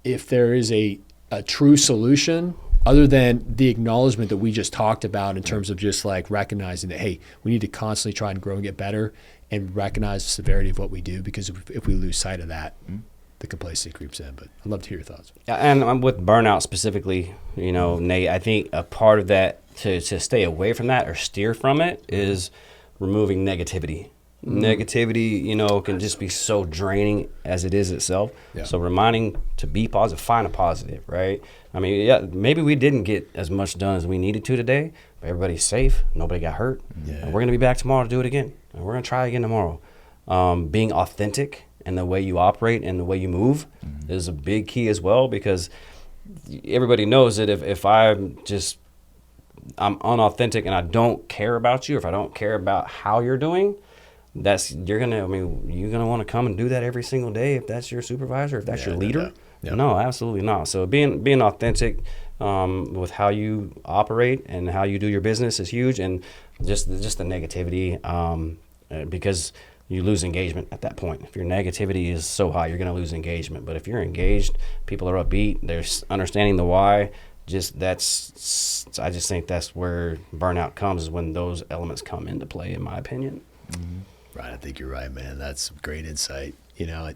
if there is a true solution other than the acknowledgement that we just talked about in terms of just like recognizing that, hey, we need to constantly try and grow and get better and recognize the severity of what we do, because if we lose sight of that, the complacency creeps in. But I'd love to hear your thoughts. Yeah, and I'm with burnout specifically, Nate. I think a part of that to stay away from that or steer from it is removing negativity. Negativity, can just be so draining as it is itself. Yeah. So reminding to be positive, find a positive, right? I mean, yeah, maybe we didn't get as much done as we needed to today, but everybody's safe. Nobody got hurt. Yeah. And we're going to be back tomorrow to do it again. And we're going to try again tomorrow. Being authentic in the way you operate and the way you move is a big key as well, because everybody knows that if I'm unauthentic and I don't care about you, if I don't care about how you're doing, you're gonna want to come and do that every single day if that's your supervisor, if that's your leader. No, absolutely not. So being authentic with how you operate and how you do your business is huge, and just the negativity, because you lose engagement at that point. If your negativity is so high, you're gonna lose engagement. But if you're engaged, people are upbeat, they're understanding the why. I just think that's where burnout comes, is when those elements come into play, in my opinion. Mm-hmm. Right, I think you're right, man. That's great insight. I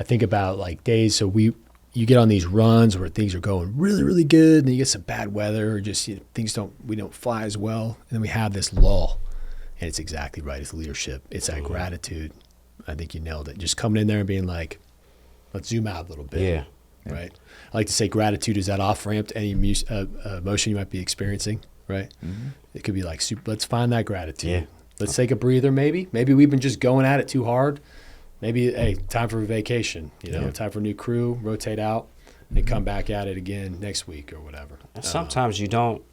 think about like days. So you get on these runs where things are going really, really good, and then you get some bad weather, or just we don't fly as well, and then we have this lull. And it's exactly right. It's leadership. It's that gratitude. I think you nailed it. Just coming in there and being like, let's zoom out a little bit. Yeah. Right. I like to say gratitude is that off ramp to any emotion you might be experiencing. Right. Mm-hmm. It could be like, let's find that gratitude. Yeah. Let's take a breather, maybe. Maybe we've been just going at it too hard. Maybe, hey, time for a vacation, time for a new crew, rotate out, and come back at it again next week or whatever. And sometimes you don't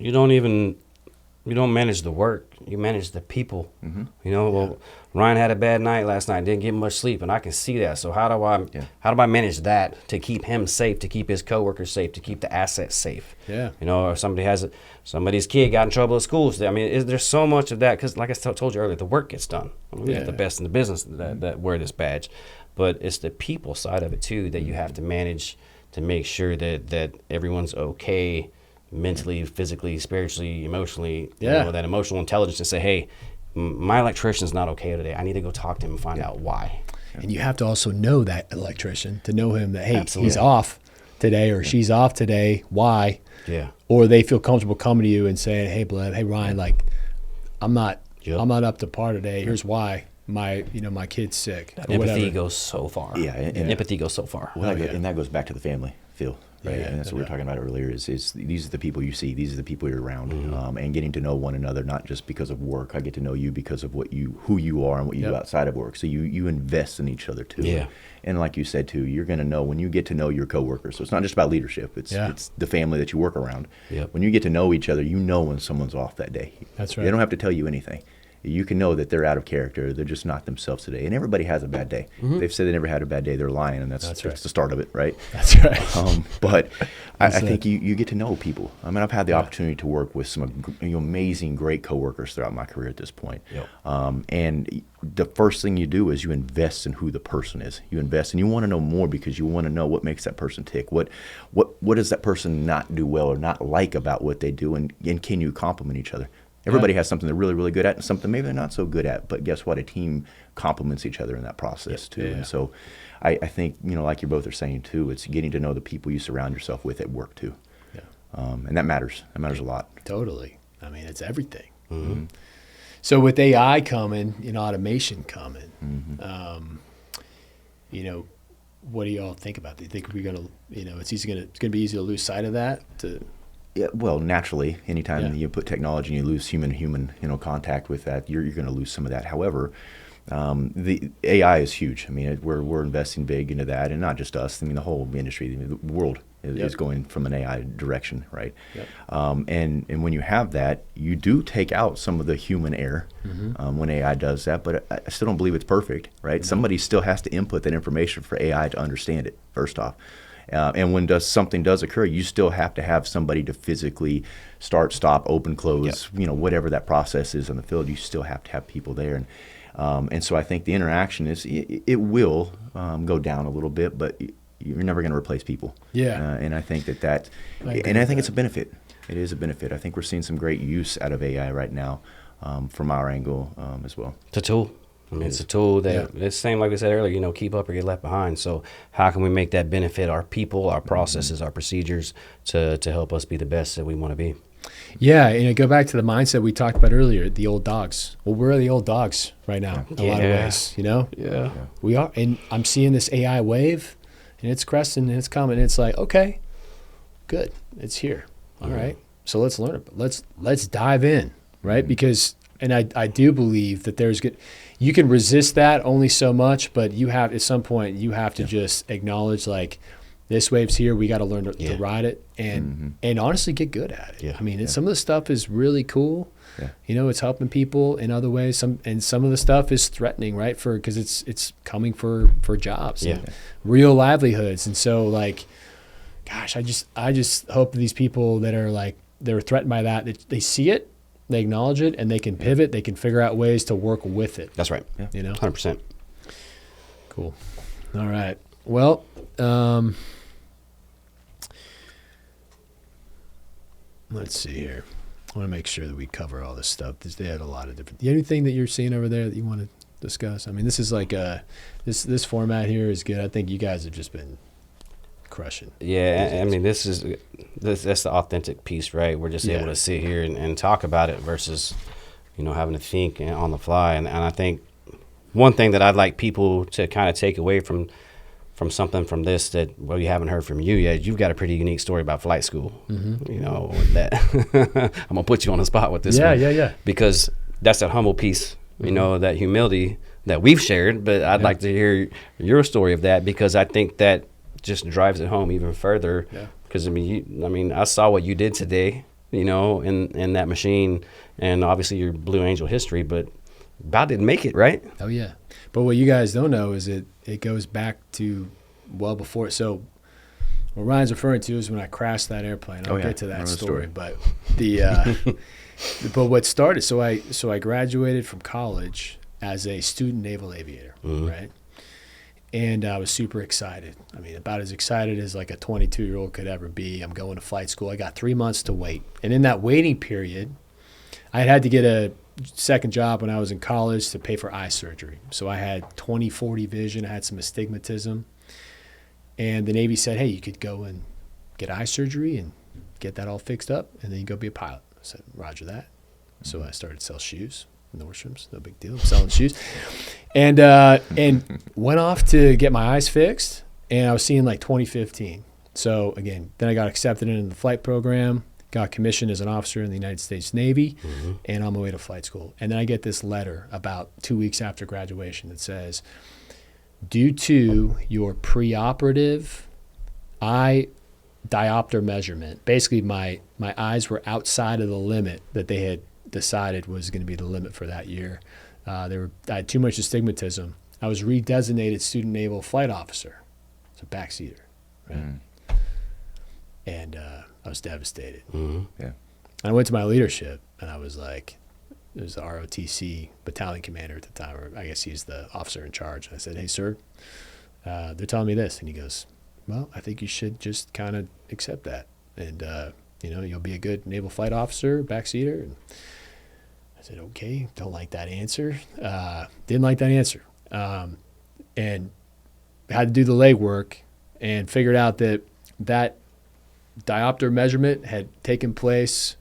manage the work. You manage the people. Mm-hmm. Well, Ryan had a bad night last night, didn't get much sleep, and I can see that. So how do I manage that to keep him safe, to keep his coworkers safe, to keep the assets safe? Yeah. Or somebody's kid got in trouble at school. I mean, there's so much of that, because like I told you earlier, the work gets done. We have the best in the business that wear this badge, but it's the people side of it too that you have to manage to make sure that everyone's okay mentally, physically, spiritually, emotionally. That emotional intelligence to say, hey, my electrician's not okay today. I need to go talk to him and find out why. And you have to also know that electrician, to know him that, hey, he's off today or she's off today. Why? Yeah. Or they feel comfortable coming to you and saying, hey, Blev, hey, Ryan, like, I'm not up to par today. Here's why. My kid's sick. Empathy goes so far. Yeah. And empathy goes so far. Well, and that goes back to the family feel. Right, and that's what we were talking about earlier. Is these are the people you see, these are the people you're around, and getting to know one another, not just because of work. I get to know you because of who you are and what you do outside of work. So you invest in each other too. Yeah. And like you said too, you're going to know when you get to know your coworkers. So it's not just about leadership. It's the family that you work around. Yep. When you get to know each other, you know when someone's off that day. That's right. They don't have to tell you anything. You can know that they're out of character. They're just not themselves today. And everybody has a bad day. Mm-hmm. They've said they never had a bad day. They're lying, and that's the start of it, right? That's right. But I think you get to know people. I mean, I've had the opportunity to work with some amazing, great coworkers throughout my career at this point. Yep. And the first thing you do is you invest in who the person is. You invest, and you want to know more because you want to know what makes that person tick. What does that person not do well or not like about what they do, and can you compliment each other? Everybody has something they're really, really good at and something maybe they're not so good at. But guess what? A team complements each other in that process too. Yeah. And so I think, like you both are saying too, it's getting to know the people you surround yourself with at work too. Yeah. And that matters. That matters a lot. Totally. I mean, it's everything. Mm-hmm. So with AI coming, automation coming, what do you all think about that? Do you think we're going to, it's going to be easy to lose sight of that? Yeah, well, naturally, anytime you put technology and you lose human contact with that, you're going to lose some of that. However, the AI is huge. I mean, we're investing big into that, and not just us. I mean, the whole industry, the world is going from an AI direction, right? Yep. And when you have that, you do take out some of the human error when AI does that, but I still don't believe it's perfect, right? Somebody still has to input that information for AI to understand it, first off. And when something does occur, you still have to have somebody to physically start, stop, open, close, whatever that process is on the field. You still have to have people there. And so I think the interaction it will go down a little bit, but you're never going to replace people. Yeah. And I think and I think it's a benefit. It is a benefit. I think we're seeing some great use out of AI right now from our angle as well. It's a tool. I mean, it's a tool that it's the same like we said earlier, keep up or get left behind. So how can we make that benefit our people, our processes, our procedures to help us be the best that we want to be? Yeah, and go back to the mindset we talked about earlier, the old dogs. Well, we're the old dogs right now in a lot of ways, Yeah. We are. And I'm seeing this AI wave, and it's cresting, and it's coming. And it's like, okay, good. It's here. All right. So let's learn it. Let's dive in, right? Because, and I do believe that you can resist that only so much, but you have, at some point, you have to just acknowledge, like, this wave's here. We got to learn to ride it and honestly get good at it. Yeah. I mean, some of the stuff is really cool. Yeah. It's helping people in other ways. Some of the stuff is threatening, right? Because it's coming for jobs, and real livelihoods. And so, like, gosh, I just hope that these people that are like they're threatened by that they see it, they acknowledge it, and they can pivot. They can figure out ways to work with it. That's right. 100%. Cool. All right. Well. Let's see here. I want to make sure that we cover all this stuff. They had a lot of different. Anything that you're seeing over there that you want to discuss? I mean, this is like this format here is good. I think you guys have just been crushing. Yeah, I mean, that's the authentic piece, right? We're just able to sit here and talk about it versus, having to think on the fly. And I think one thing that I'd like people to kind of take away from something from this that you haven't heard from you yet. You've got a pretty unique story about flight school. That I'm gonna put you on the spot with this one. Yeah. Because that's that humble piece, that humility that we've shared. But I'd like to hear your story of that because I think that just drives it home even further. Yeah. Because I saw what you did today, in that machine, and obviously your Blue Angel history, but about didn't make it, right? Oh yeah. But what you guys don't know is it goes back to well before. So what Ryan's referring to is when I crashed that airplane. I'll get to that story. But but what started, so I graduated from college as a student naval aviator, right? And I was super excited. I mean, about as excited as like a 22-year-old could ever be. I'm going to flight school. I got 3 months to wait. And in that waiting period, I had to get a second job when I was in college to pay for eye surgery. So I had 20/40 vision. I had some astigmatism. And the Navy said, hey, you could go and get eye surgery and get that all fixed up, and then you go be a pilot. I said, roger that. So I started to sell shoes, Nordstrom's, no big deal. I'm selling shoes. And went off to get my eyes fixed, and I was seeing like 2015. So again, then I got accepted into the flight program, got commissioned as an officer in the United States Navy, and on my way to flight school. And then I get this letter about 2 weeks after graduation that says, due to your preoperative eye diopter measurement, basically my eyes were outside of the limit that they had decided was going to be the limit for that year. I had too much astigmatism. I was redesignated student naval flight officer. It's a backseater, right? And I was devastated. Yeah. I went to my leadership, and I was like, it was the ROTC battalion commander at the time, or I guess he's the officer in charge. And I said, hey, sir, they're telling me this. And he goes, well, I think you should just kind of accept that. And, you'll be a good naval flight officer, backseater. And I said, okay, don't like that answer. Didn't like that answer. And had to do the legwork and figured out that diopter measurement had taken place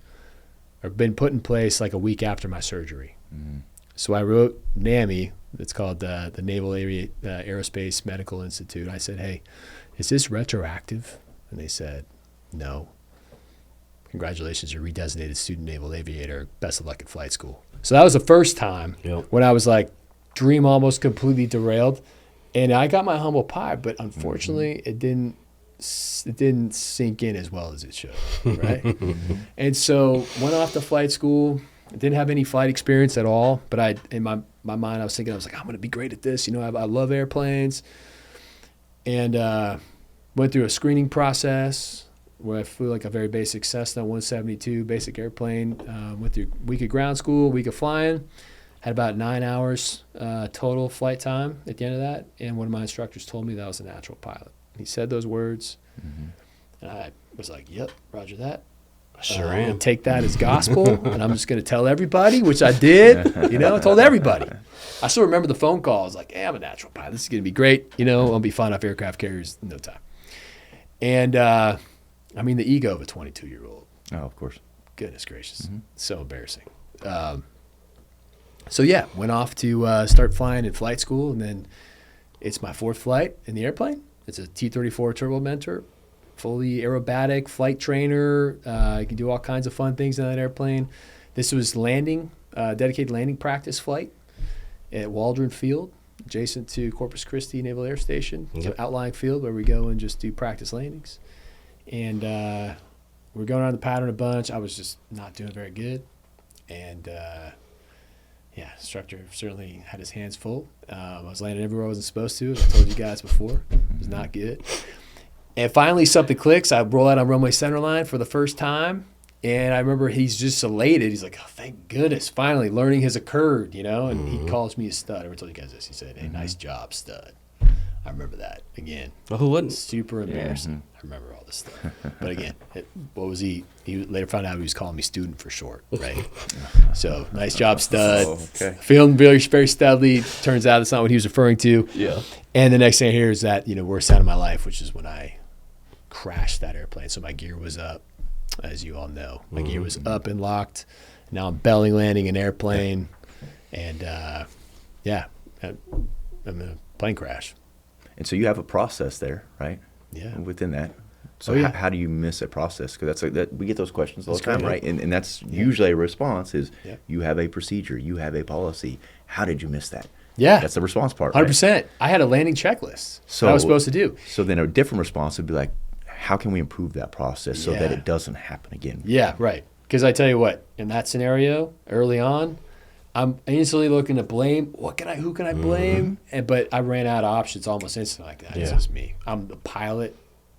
or been put in place like a week after my surgery. So I wrote NAMI, it's called the Naval Aerospace Medical Institute. I said, hey, is this retroactive? And they said, no. Congratulations, you're redesignated student naval aviator. Best of luck at flight school. So that was the first time when I was like, dream almost completely derailed. And I got my humble pie, but unfortunately it didn't sink in as well as it should, right? And so went off to flight school. Didn't have any flight experience at all, but in my mind I was thinking, I was like, I'm going to be great at this. I love airplanes. And went through a screening process where I flew like a very basic Cessna 172 basic airplane. Went through a week of ground school, week of flying. Had about 9 hours total flight time at the end of that. And one of my instructors told me that I was a natural pilot. He said those words. And I was like, yep, roger that. Sure I'm am. going to take that as gospel, and I'm just going to tell everybody, which I did. I told everybody. I still remember the phone call. I was like, hey, I'm a natural pilot. This is going to be great. I'll be flying off aircraft carriers in no time. And, the ego of a 22-year-old. Oh, of course. Goodness gracious. So embarrassing. Went off to start flying in flight school, and then it's my 4th flight in the airplane. It's a T-34 Turbo Mentor, fully aerobatic, flight trainer. You can do all kinds of fun things in that airplane. This was dedicated landing practice flight at Waldron Field, adjacent to Corpus Christi Naval Air Station. It's an outlying field where we go and just do practice landings. And we're going around the pattern a bunch. I was just not doing very good. And instructor certainly had his hands full. I was landing everywhere I wasn't supposed to, as I told you guys before. It was not good. And finally something clicks. I roll out on runway centerline for the first time. And I remember he's just elated. He's like, oh, thank goodness. Finally, learning has occurred, And he calls me a stud. I ever told you guys this. He said, hey, nice job, stud. I remember that again. Well, who wouldn't? Super embarrassing. I remember all this stuff. But again, what was he? He later found out he was calling me student for short, right? So nice job, stud. Oh, okay. Feeling very, very studly. Turns out that's not what he was referring to. Yeah. And the next thing I hear is that, worst sound of my life, which is when I crashed that airplane. So my gear was up, as you all know. My gear was up and locked. Now I'm belly landing an airplane. And, I'm in a plane crash. And so you have a process there, right? Yeah. Within that. So yeah. how do you miss a process? Because we get those questions all the That's time, great. right? And that's usually a response is Yeah. you have a procedure, you have a policy. How did you miss that? Yeah. That's the response part, 100%. right? I had a landing checklist. What I was supposed to do. So then a different response would be like, how can we improve that process so that Yeah. it doesn't happen again? Yeah, right. Because I tell you what, in that scenario, early on, I'm instantly looking to blame. Who can I blame? But I ran out of options almost instantly like that. It's Yeah. just me. I'm the pilot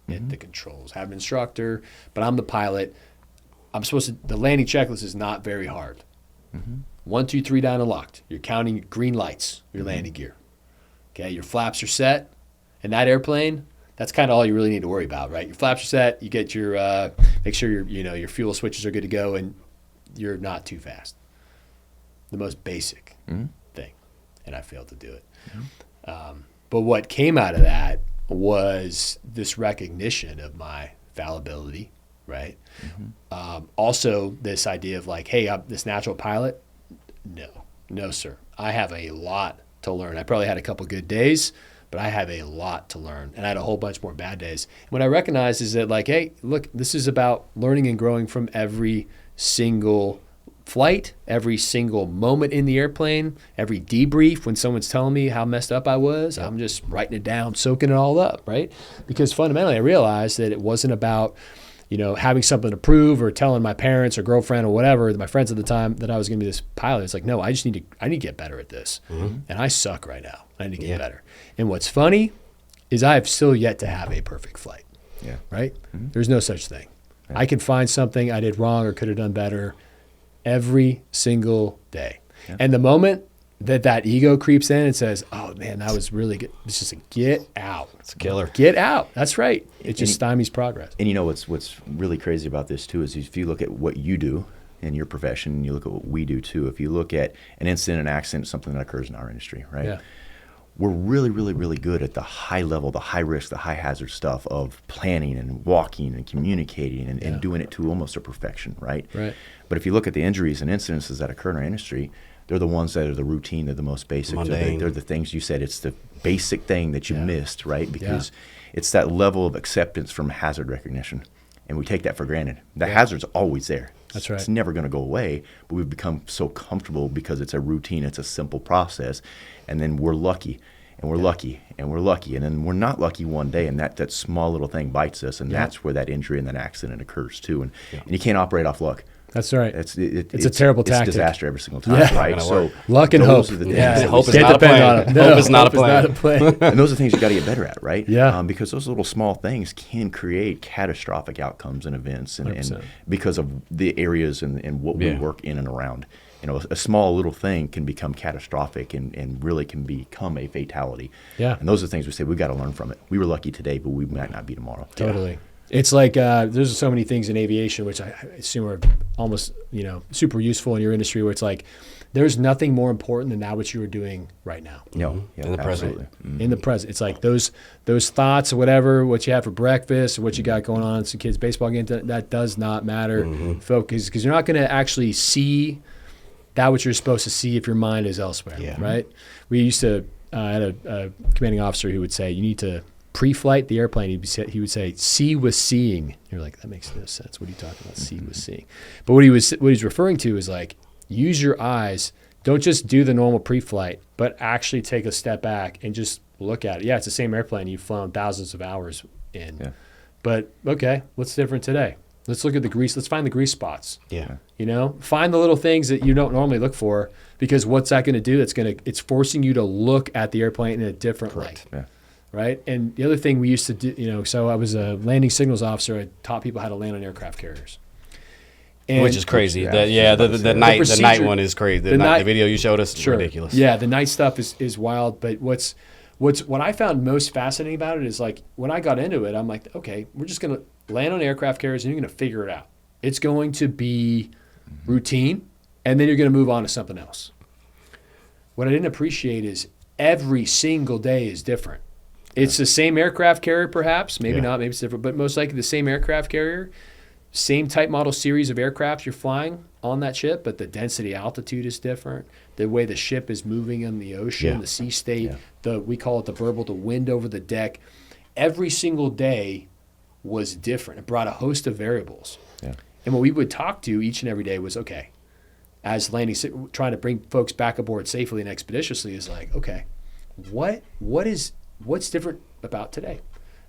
at the controls. I have an instructor, but I'm the pilot. The landing checklist is not very hard. 1, 2, 3 down and locked. You're counting your green lights, your landing gear. Okay, your flaps are set. In that airplane, that's kind of all you really need to worry about, right? Your flaps are set. You get your make sure your fuel switches are good to go, and you're not too fast. The most basic thing, and I failed to do it. But what came out of that was this recognition of my fallibility, right? Also, this idea of like, hey, I'm this natural pilot. No, sir. I have a lot to learn. I probably had a couple good days, but I have a lot to learn, and I had a whole bunch more bad days. What I recognized is that, like, hey, look, this is about learning and growing from every single flight, every single moment in the airplane, every debrief when someone's telling me how messed up I was. I'm just writing it down, soaking it all up, right? Because fundamentally, I realized that it wasn't about having something to prove or telling my parents or girlfriend or whatever, my friends at the time, that I was going to be this pilot. It's like, no, I need to get better at this. And I suck right now. I need to get better. And what's funny is I have still yet to have a perfect flight. Yeah. Right? There's no such thing. I can find something I did wrong or could have done better every single day. Yeah. And the moment that ego creeps in and says, oh man, that was really good, it's just get out. It's a killer. Get out. That's right. It just stymies progress. And what's really crazy about this too is if you look at what you do in your profession and you look at what we do too, if you look at an incident, an accident, something that occurs in our industry, right? Yeah. We're really, really, really good at the high level, the high risk, the high hazard stuff of planning and walking and communicating and doing it to almost a perfection, right? Right. But if you look at the injuries and incidences that occur in our industry, they're the ones that are the routine, they're the most basic. They're the things you said, it's the basic thing that you missed, right? Because it's that level of acceptance from hazard recognition. And we take that for granted. The hazard's always there. That's right. It's never going to go away, but we've become so comfortable because it's a routine, it's a simple process, and then we're lucky. and we're lucky, and then we're not lucky one day, and that small little thing bites us, and that's where that injury and that accident occurs too, and you can't operate off luck. That's right. It's a terrible tactic. It's disaster every single time, right? So luck and hope. Are the things Hope is Can't not a depend plan. on it. No, Hope is not a plan. and those are things you got to get better at, right? Yeah. Because those little small things can create catastrophic outcomes and events, and 100%. because of the areas and what we work in and around. A small little thing can become catastrophic and really can become a fatality. Yeah. And those are things we say we got to learn from it. We were lucky today, but we might not be tomorrow. Totally. It's like there's so many things in aviation which I assume are almost super useful in your industry, where it's like there's nothing more important than that what you are doing right now. No, In the present. absolutely. In the present, it's like those thoughts or whatever, what you have for breakfast, or what you got going on, some kids' baseball game, that does not matter. Focus, because you're not going to actually see that what you're supposed to see if your mind is elsewhere. Right? We used to had a commanding officer who would say you need to pre-flight the airplane. He would say see with seeing. You're like, that makes no sense. What are you talking about? See with seeing. But what he's referring to is like, use your eyes. Don't just do the normal pre-flight, but actually take a step back and just look at it. Yeah, it's the same airplane you've flown thousands of hours in. Yeah. But okay, what's different today? Let's look at the grease. Let's find the grease spots. Yeah. Find the little things that you don't normally look for, because what's that going to do? It's forcing you to look at the airplane in a different light. Yeah. Right. And the other thing we used to do, so I was a landing signals officer. I taught people how to land on aircraft carriers. And Which is crazy. Yeah, The night one is crazy. The video you showed us is sure. ridiculous. Yeah, the night stuff is wild. But what I found most fascinating about it is, like, when I got into it, I'm like, okay, we're just going to land on aircraft carriers and you're going to figure it out. It's going to be routine, and then you're going to move on to something else. What I didn't appreciate is every single day is different. It's the same aircraft carrier, perhaps. Maybe not. Maybe it's different. But most likely the same aircraft carrier, same type model series of aircraft you're flying on that ship, but the density altitude is different. The way the ship is moving in the ocean, the sea state, we call it the burble, the wind over the deck. Every single day was different. It brought a host of variables. Yeah. And what we would talk to each and every day was, okay, as trying to bring folks back aboard safely and expeditiously, is like, okay, what's different about today?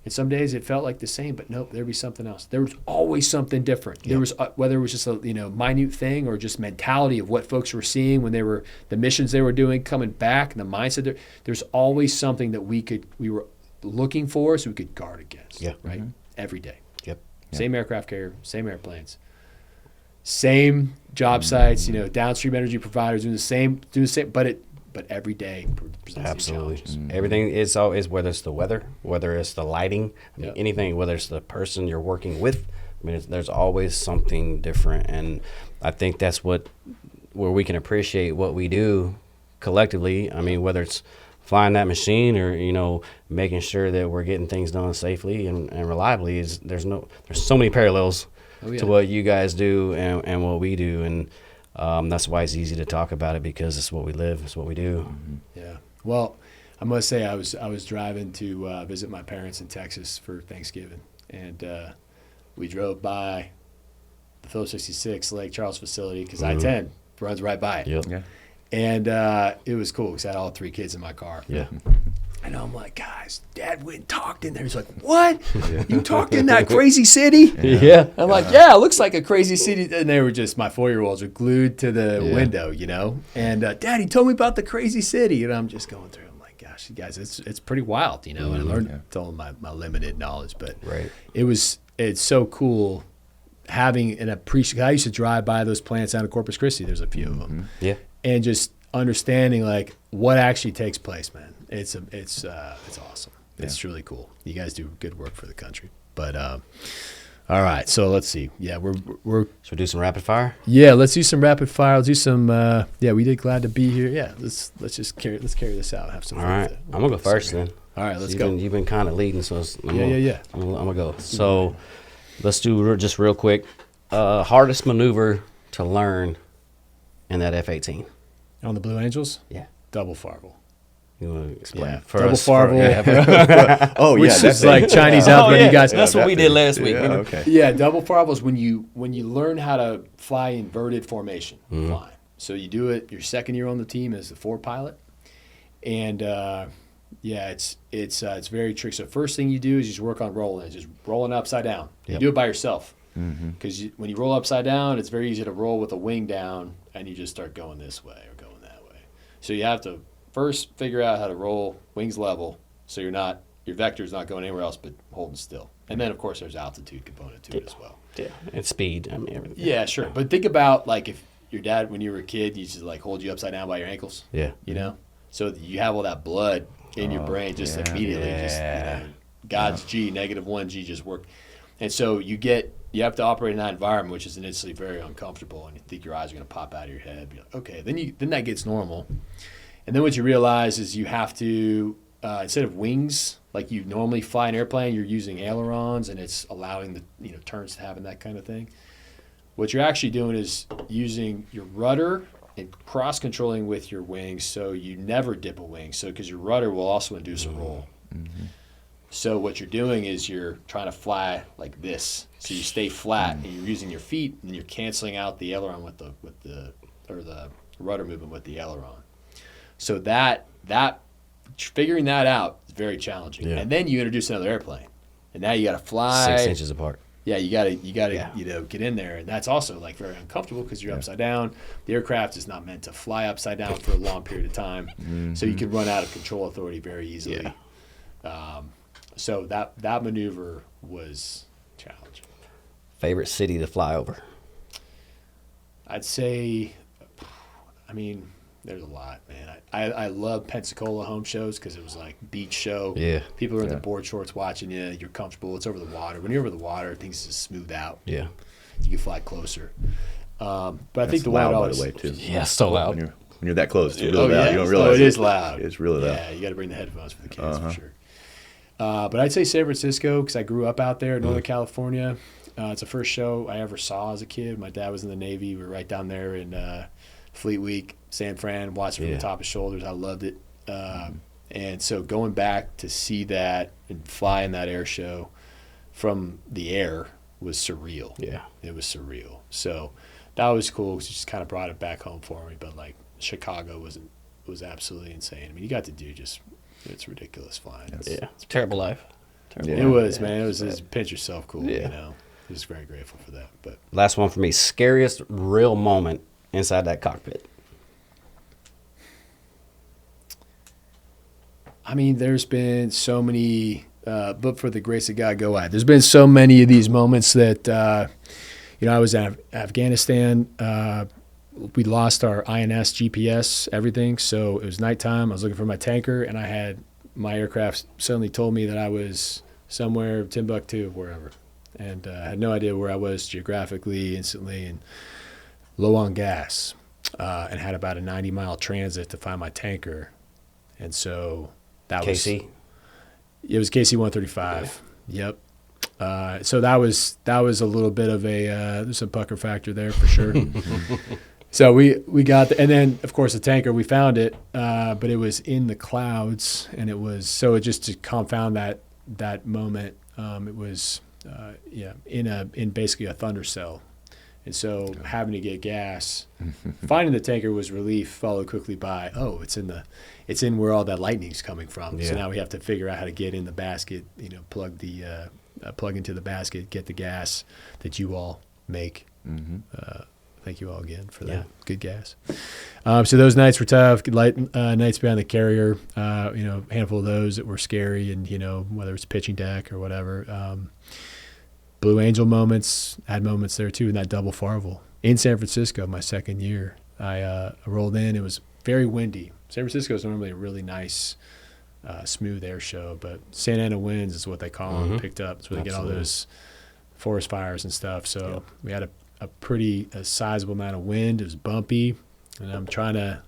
And some days it felt like the same, but nope, there'd be something else. There was always something different. Yep. There was whether it was just a minute thing or just mentality of what folks were seeing when they were the missions they were doing coming back, and the mindset. There's always something that we were looking for, so we could guard against. Yeah. Right. Every day. Yep. Same aircraft carrier, same airplanes, same job sites. Downstream energy providers doing the same, but every day presents Absolutely. these challenges. Everything is always, whether it's the weather, whether it's the lighting, anything, whether it's the person you're working with. There's always something different, and I think that's where we can appreciate what we do collectively. Whether it's flying that machine or making sure that we're getting things done safely and reliably. There's so many parallels to what you guys do and what we do, and that's why it's easy to talk about it, because it's what we live, it's what we do. Yeah. Well, I must say I was driving to visit my parents in Texas for Thanksgiving, and we drove by the Phillips 66 Lake Charles facility, because I-10 runs right by it. Yep. Yeah. And it was cool because I had all 3 kids in my car. Yeah. And I'm like, guys, Dad went and talked in there. He's like, what? You talked in that crazy city? Yeah. I'm like, yeah, it looks like a crazy city. And they were just, my 4-year-olds were glued to the window, And Dad, he told me about the crazy city. And I'm just going through. I'm like, gosh, you guys, it's pretty wild, And I learned telling my limited knowledge. But it's so cool having an appreciation. I used to drive by those plants out of Corpus Christi. There's a few of them. Yeah. And just understanding like what actually takes place, man. It's awesome. Yeah. It's really cool. You guys do good work for the country. But all right, so let's see. Yeah, we're Should we do some rapid fire? Yeah, let's do some rapid fire. Let's do some we did glad to be here. Yeah, let's carry this out. Have some fun. All right. with it. I'm gonna go first then. All right, let's So go. You've been kind of leading, so I'm gonna go. So let's do just real quick. Hardest maneuver to learn in that F-18. On the Blue Angels? Yeah. Double Farvel. You want to explain? Yeah, For double us, Farvel. Oh, Which yeah. is like Chinese alphabet. You guys. That's what we did last week. Yeah, okay. Yeah, double Farvel is when you learn how to fly inverted formation flying. So you do it your second year on the team as the 4 pilot, and Yeah, it's very tricky. So first thing you do is you just work on rolling. It's just rolling upside down. You Yep. do it by yourself. Mm-hmm. Because when you roll upside down, it's very easy to roll with a wing down, and you just start going this way or going that way. So you have to first figure out how to roll wings level, so your vector's not going anywhere else but holding still. And then of course there's altitude component to it as well. Yeah, and speed. I mean, everything. Yeah, sure. But think about like if your dad, when you were a kid, used to like hold you upside down by your ankles. Yeah. You know, so that you have all that blood in your brain just yeah. immediately. Just God's G, -1 G, just work. And so you have to operate in that environment, which is initially very uncomfortable, and you think your eyes are going to pop out of your head. You're like, okay, then that gets normal, and then what you realize is you have to instead of wings like you normally fly an airplane, you're using ailerons, and it's allowing the turns to happen, that kind of thing. What you're actually doing is using your rudder and cross controlling with your wings, so you never dip a wing. So because your rudder will also induce a roll. Mm-hmm. So what you're doing is you're trying to fly like this. So you stay flat and you're using your feet and you're canceling out the aileron with the rudder movement with the aileron. So that figuring that out is very challenging. Yeah. And then you introduce another airplane. And now you got to fly 6 inches apart. Yeah, you gotta Yeah. get in there, and that's also like very uncomfortable because you're upside down. The aircraft is not meant to fly upside down for a long period of time, so you can run out of control authority very easily. Yeah. So that maneuver was challenging. Favorite city to fly over? I'd say, I mean, there's a lot, man. I love Pensacola home shows because it was like beach show. Yeah. People are in their board shorts watching you. You're comfortable. It's over the water. When you're over the water, things just smooth out. Yeah. You can fly closer. But I think That's the one loud, I by always, the way, too. Yeah, so loud. When you're that close, it's Oh, really loud. yeah. You don't realize it is loud. It's really loud. Yeah, you got to bring the headphones for the kids for sure. But I'd say San Francisco because I grew up out there in Northern California. It's the first show I ever saw as a kid. My dad was in the Navy. We were right down there in Fleet Week, San Fran, watched it from the top of his shoulders. I loved it. And so going back to see that and fly in that air show from the air was surreal. Yeah. It was surreal. So that was cool because it just kind of brought it back home for me. But like Chicago was absolutely insane. I mean, you got to do it's ridiculous flying. Yeah. It's a terrible life. Yeah. It was, man. It was just pinch yourself cool, Yeah. Just very grateful for that. But Last one for me. Scariest real moment inside that cockpit. I mean, there's been so many, but for the grace of God, go ahead. There's been so many of these moments that, I was in Afghanistan. We lost our INS, GPS, everything. So it was nighttime. I was looking for my tanker, and my aircraft suddenly told me that I was somewhere, Timbuktu, wherever. And I had no idea where I was geographically instantly, and low on gas, and had about a 90-mile transit to find my tanker. And so that KC? it was KC-135. Yep. So that was a little bit of there's some pucker factor there for sure. So we got and then of course the tanker, we found it, but it was in the clouds, and it was so it just to confound that moment. It was in basically a thunder cell, and so having to get gas, finding the tanker was relief, followed quickly by it's in where all that lightning's coming from. Yeah. So now we have to figure out how to get in the basket, plug into the basket, get the gas that you all make. Thank you all again for that. Yeah. Good gas. So those nights were tough. Good nights behind the carrier. A handful of those that were scary, and whether it's pitching deck or whatever. Blue Angel moments. Had moments there too in that double Farvel in San Francisco. My second year, I rolled in. It was very windy. San Francisco is normally a really nice, smooth air show, but Santa Ana winds is what they call them. Picked up. That's where they get all those forest fires and stuff. So we had a pretty sizable amount of wind. It was bumpy, and I'm trying to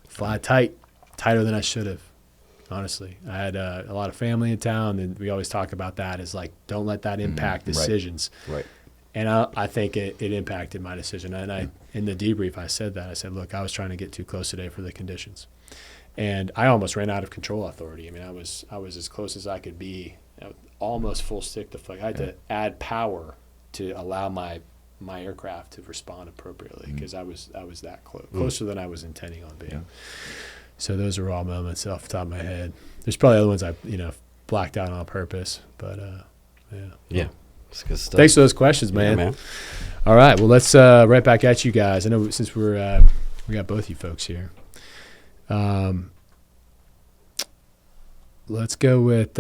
fly tighter than I should have. Honestly, I had a lot of family in town, and we always talk about that as like, don't let that impact decisions. Right. And I think it impacted my decision. And in the debrief, I said that. I said, look, I was trying to get too close today for the conditions, and I almost ran out of control authority. I mean, I was as close as I could be, almost full stick to flight. I had to add power to allow my aircraft to respond appropriately because I was that closer than I was intending on being. So those are all moments off the top of my head. There's probably other ones I blacked out on purpose, but yeah. Yeah, it's good stuff. Thanks for those questions, man. Yeah, man. All right, well, let's right back at you guys. I know since we got both you folks here. Let's go with.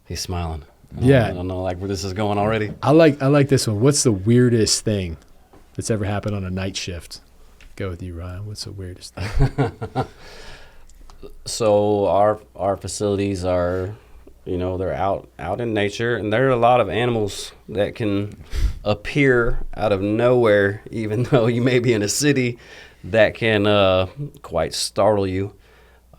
He's smiling. Yeah. I don't know like where this is going already. I like this one. What's the weirdest thing that's ever happened on a night shift? Go with you, Ryan. What's the weirdest thing? So our facilities are, they're out in nature, and there are a lot of animals that can appear out of nowhere, even though you may be in a city, that can quite startle you.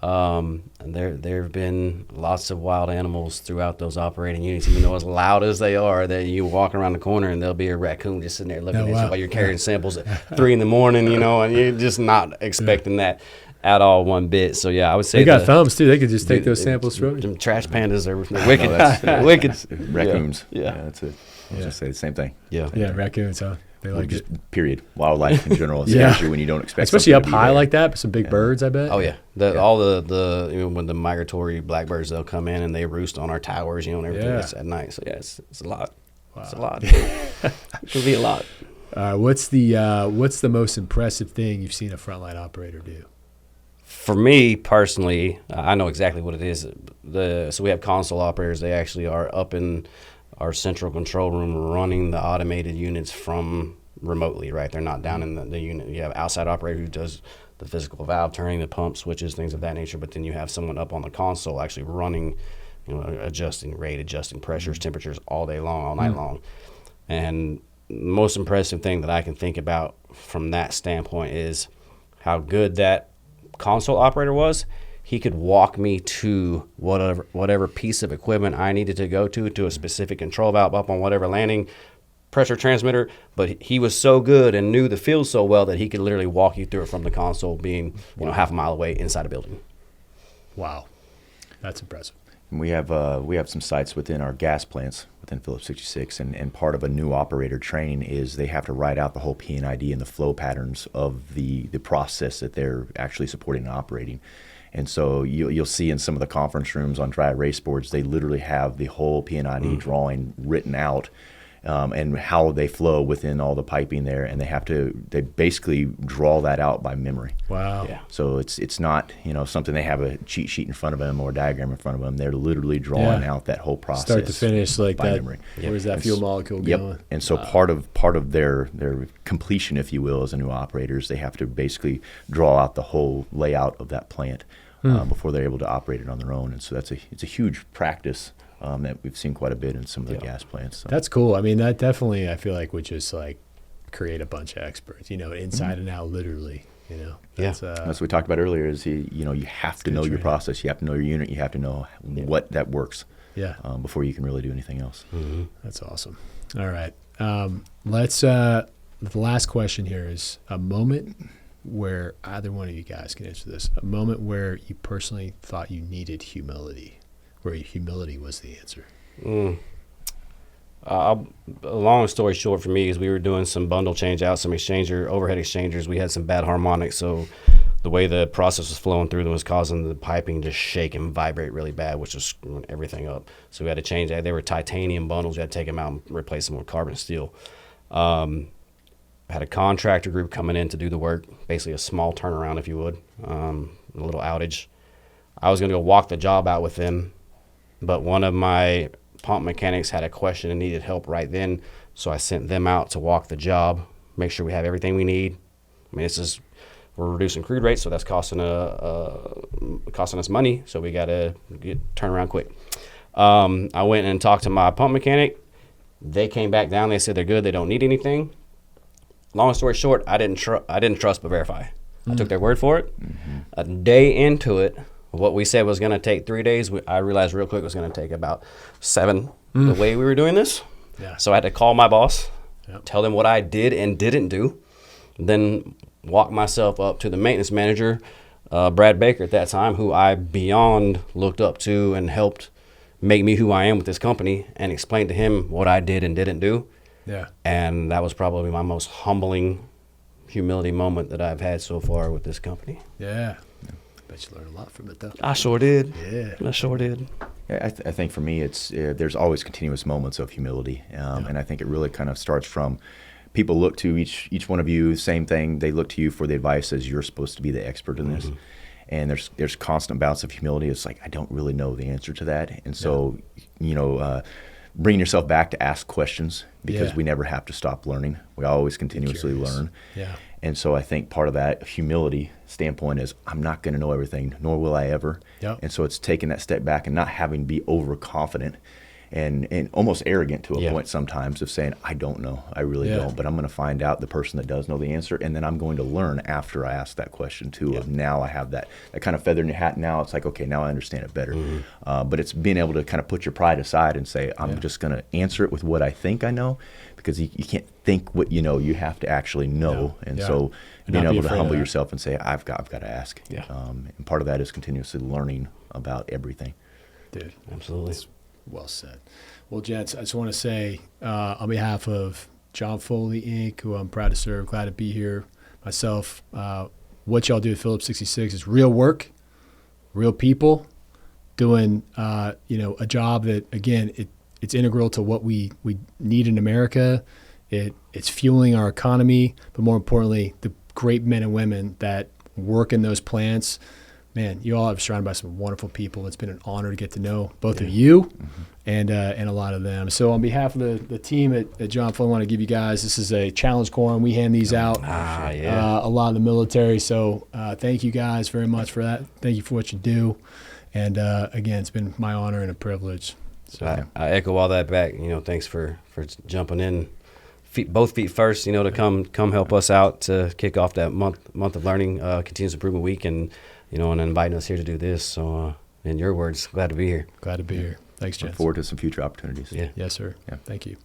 And there have been lots of wild animals throughout those operating units, even though as loud as they are, that you walk around the corner and there'll be a raccoon just sitting there looking at you while you're carrying samples at 3 a.m, and you're just not expecting that at all one bit. So yeah, I would say they got thumbs too. They could just take those samples from you. Them trash pandas are wicked. Wicked. Raccoons. Yeah. That's it. I was just say the same thing. Yeah. Yeah, raccoons, huh? They like just it. period. Wildlife in general, Yeah. especially when you don't expect. Especially up something to be high there. like that, but some big birds, I bet. Oh yeah, all the when the migratory blackbirds, they'll come in and they roost on our towers, and everything. Yeah. It's at night. So yeah, it's a lot. Wow. It's a lot. It could be a lot. What's the most impressive thing you've seen a frontline operator do? For me personally, I know exactly what it is. So we have console operators. They actually are up in our central control room running the automated units from remotely, right? They're not down in the unit. You have outside operator who does the physical valve turning, the pump switches, things of that nature. But then you have someone up on the console actually running, adjusting rate, adjusting pressures, temperatures all day long, all night long. And the most impressive thing that I can think about from that standpoint is how good that console operator was. He could walk me to whatever piece of equipment I needed to go to a specific control valve up on whatever landing pressure transmitter, but he was so good and knew the field so well that he could literally walk you through it from the console being half a mile away inside a building. Wow, that's impressive. And we have some sites within our gas plants within Phillips 66, and part of a new operator training is they have to write out the whole P&ID and the flow patterns of the process that they're actually supporting and operating. And so you'll see in some of the conference rooms on dry erase boards, they literally have the whole P&ID drawing written out. And how they flow within all the piping there, and they basically draw that out by memory. Wow. Yeah. So it's not something they have a cheat sheet in front of them or a diagram in front of them. They're literally drawing out that whole process, start to finish, like by that. memory. Where's that fuel molecule going? And so part of their completion, if you will, as a new operators, they have to basically draw out the whole layout of that plant before they're able to operate it on their own. And so it's a huge practice. That we've seen quite a bit in some of the gas plants. So. That's cool. I mean, that definitely, I feel like, would just like create a bunch of experts, inside and out, literally. That's what we talked about earlier. Is you have to know your process, you have to know your unit, you have to know what that works. Yeah. Before you can really do anything else. Mm-hmm. That's awesome. All right. Let's. The last question here is a moment where either one of you guys can answer this. A moment where you personally thought you needed humility. Where humility was the answer. Long story short for me is we were doing some bundle change out, some overhead exchangers. We had some bad harmonics, so the way the process was flowing through them was causing the piping to shake and vibrate really bad, which was screwing everything up. So we had to change that. They were titanium bundles. We had to take them out and replace them with carbon steel. I had a contractor group coming in to do the work, basically a small turnaround, if you would, a little outage. I was going to go walk the job out with them, but one of my pump mechanics had a question and needed help right then, so I sent them out to walk the job, make sure we have everything we need. I mean, we're reducing crude rates, so that's costing us money, so we got to turn around quick. I went and talked to my pump mechanic. They came back down. They said they're good. They don't need anything. Long story short, I didn't trust but verify. I took their word for it. A day into it, what we said was going to take 3 days, I realized real quick it was going to take about 7 the way we were doing this. Yeah. So I had to call my boss, tell them what I did and didn't do, then walk myself up to the maintenance manager, Brad Baker at that time, who I beyond looked up to and helped make me who I am with this company, and explain to him what I did and didn't do. Yeah. And that was probably my most humbling humility moment that I've had so far with this company. Yeah. Bet you learned a lot from it, though. I sure did. Yeah. I sure did. Yeah, I think for me, it's there's always continuous moments of humility, and I think it really kind of starts from people look to each one of you, same thing. They look to you for the advice as you're supposed to be the expert in this, and there's constant bouts of humility. It's like I don't really know the answer to that, and so bring yourself back to ask questions because we never have to stop learning. We always continuously learn. Yeah. And so I think part of that humility standpoint is I'm not going to know everything, nor will I ever. Yep. And so it's taking that step back and not having to be overconfident and almost arrogant to a point sometimes of saying, I don't know, I really don't, but I'm going to find out the person that does know the answer, and then I'm going to learn after I ask that question too. Of now I have that kind of feather in your hat. Now it's like, okay, now I understand it better. But it's being able to kind of put your pride aside and say, I'm just going to answer it with what I think I know, because you can't think what you know, you have to actually know. And so being able to humble yourself and say, I've got to ask. Yeah. And part of that is continuously learning about everything. Dude, Absolutely. well said. Well, gents, I just want to say on behalf of John Foley, Inc., who I'm proud to serve, glad to be here, myself, what y'all do at Phillips 66 is real work, real people, doing a job that, again, it's integral to what we need in America. It's fueling our economy, but more importantly, the great men and women that work in those plants. Man, you all are surrounded by some wonderful people. It's been an honor to get to know both of you and a lot of them. So on behalf of the team at John Foley, I want to give you guys, this is a challenge coin. We hand these out a lot in the military. So thank you guys very much for that. Thank you for what you do. And again, it's been my honor and a privilege. So I echo all that back. Thanks for jumping in, both feet first. To come help us out to kick off that month of learning, continuous improvement week, and inviting us here to do this. So, in your words, glad to be here. Glad to be here. Thanks, Jen. Look forward to some future opportunities. Yeah. Yes, sir. Yeah. Thank you.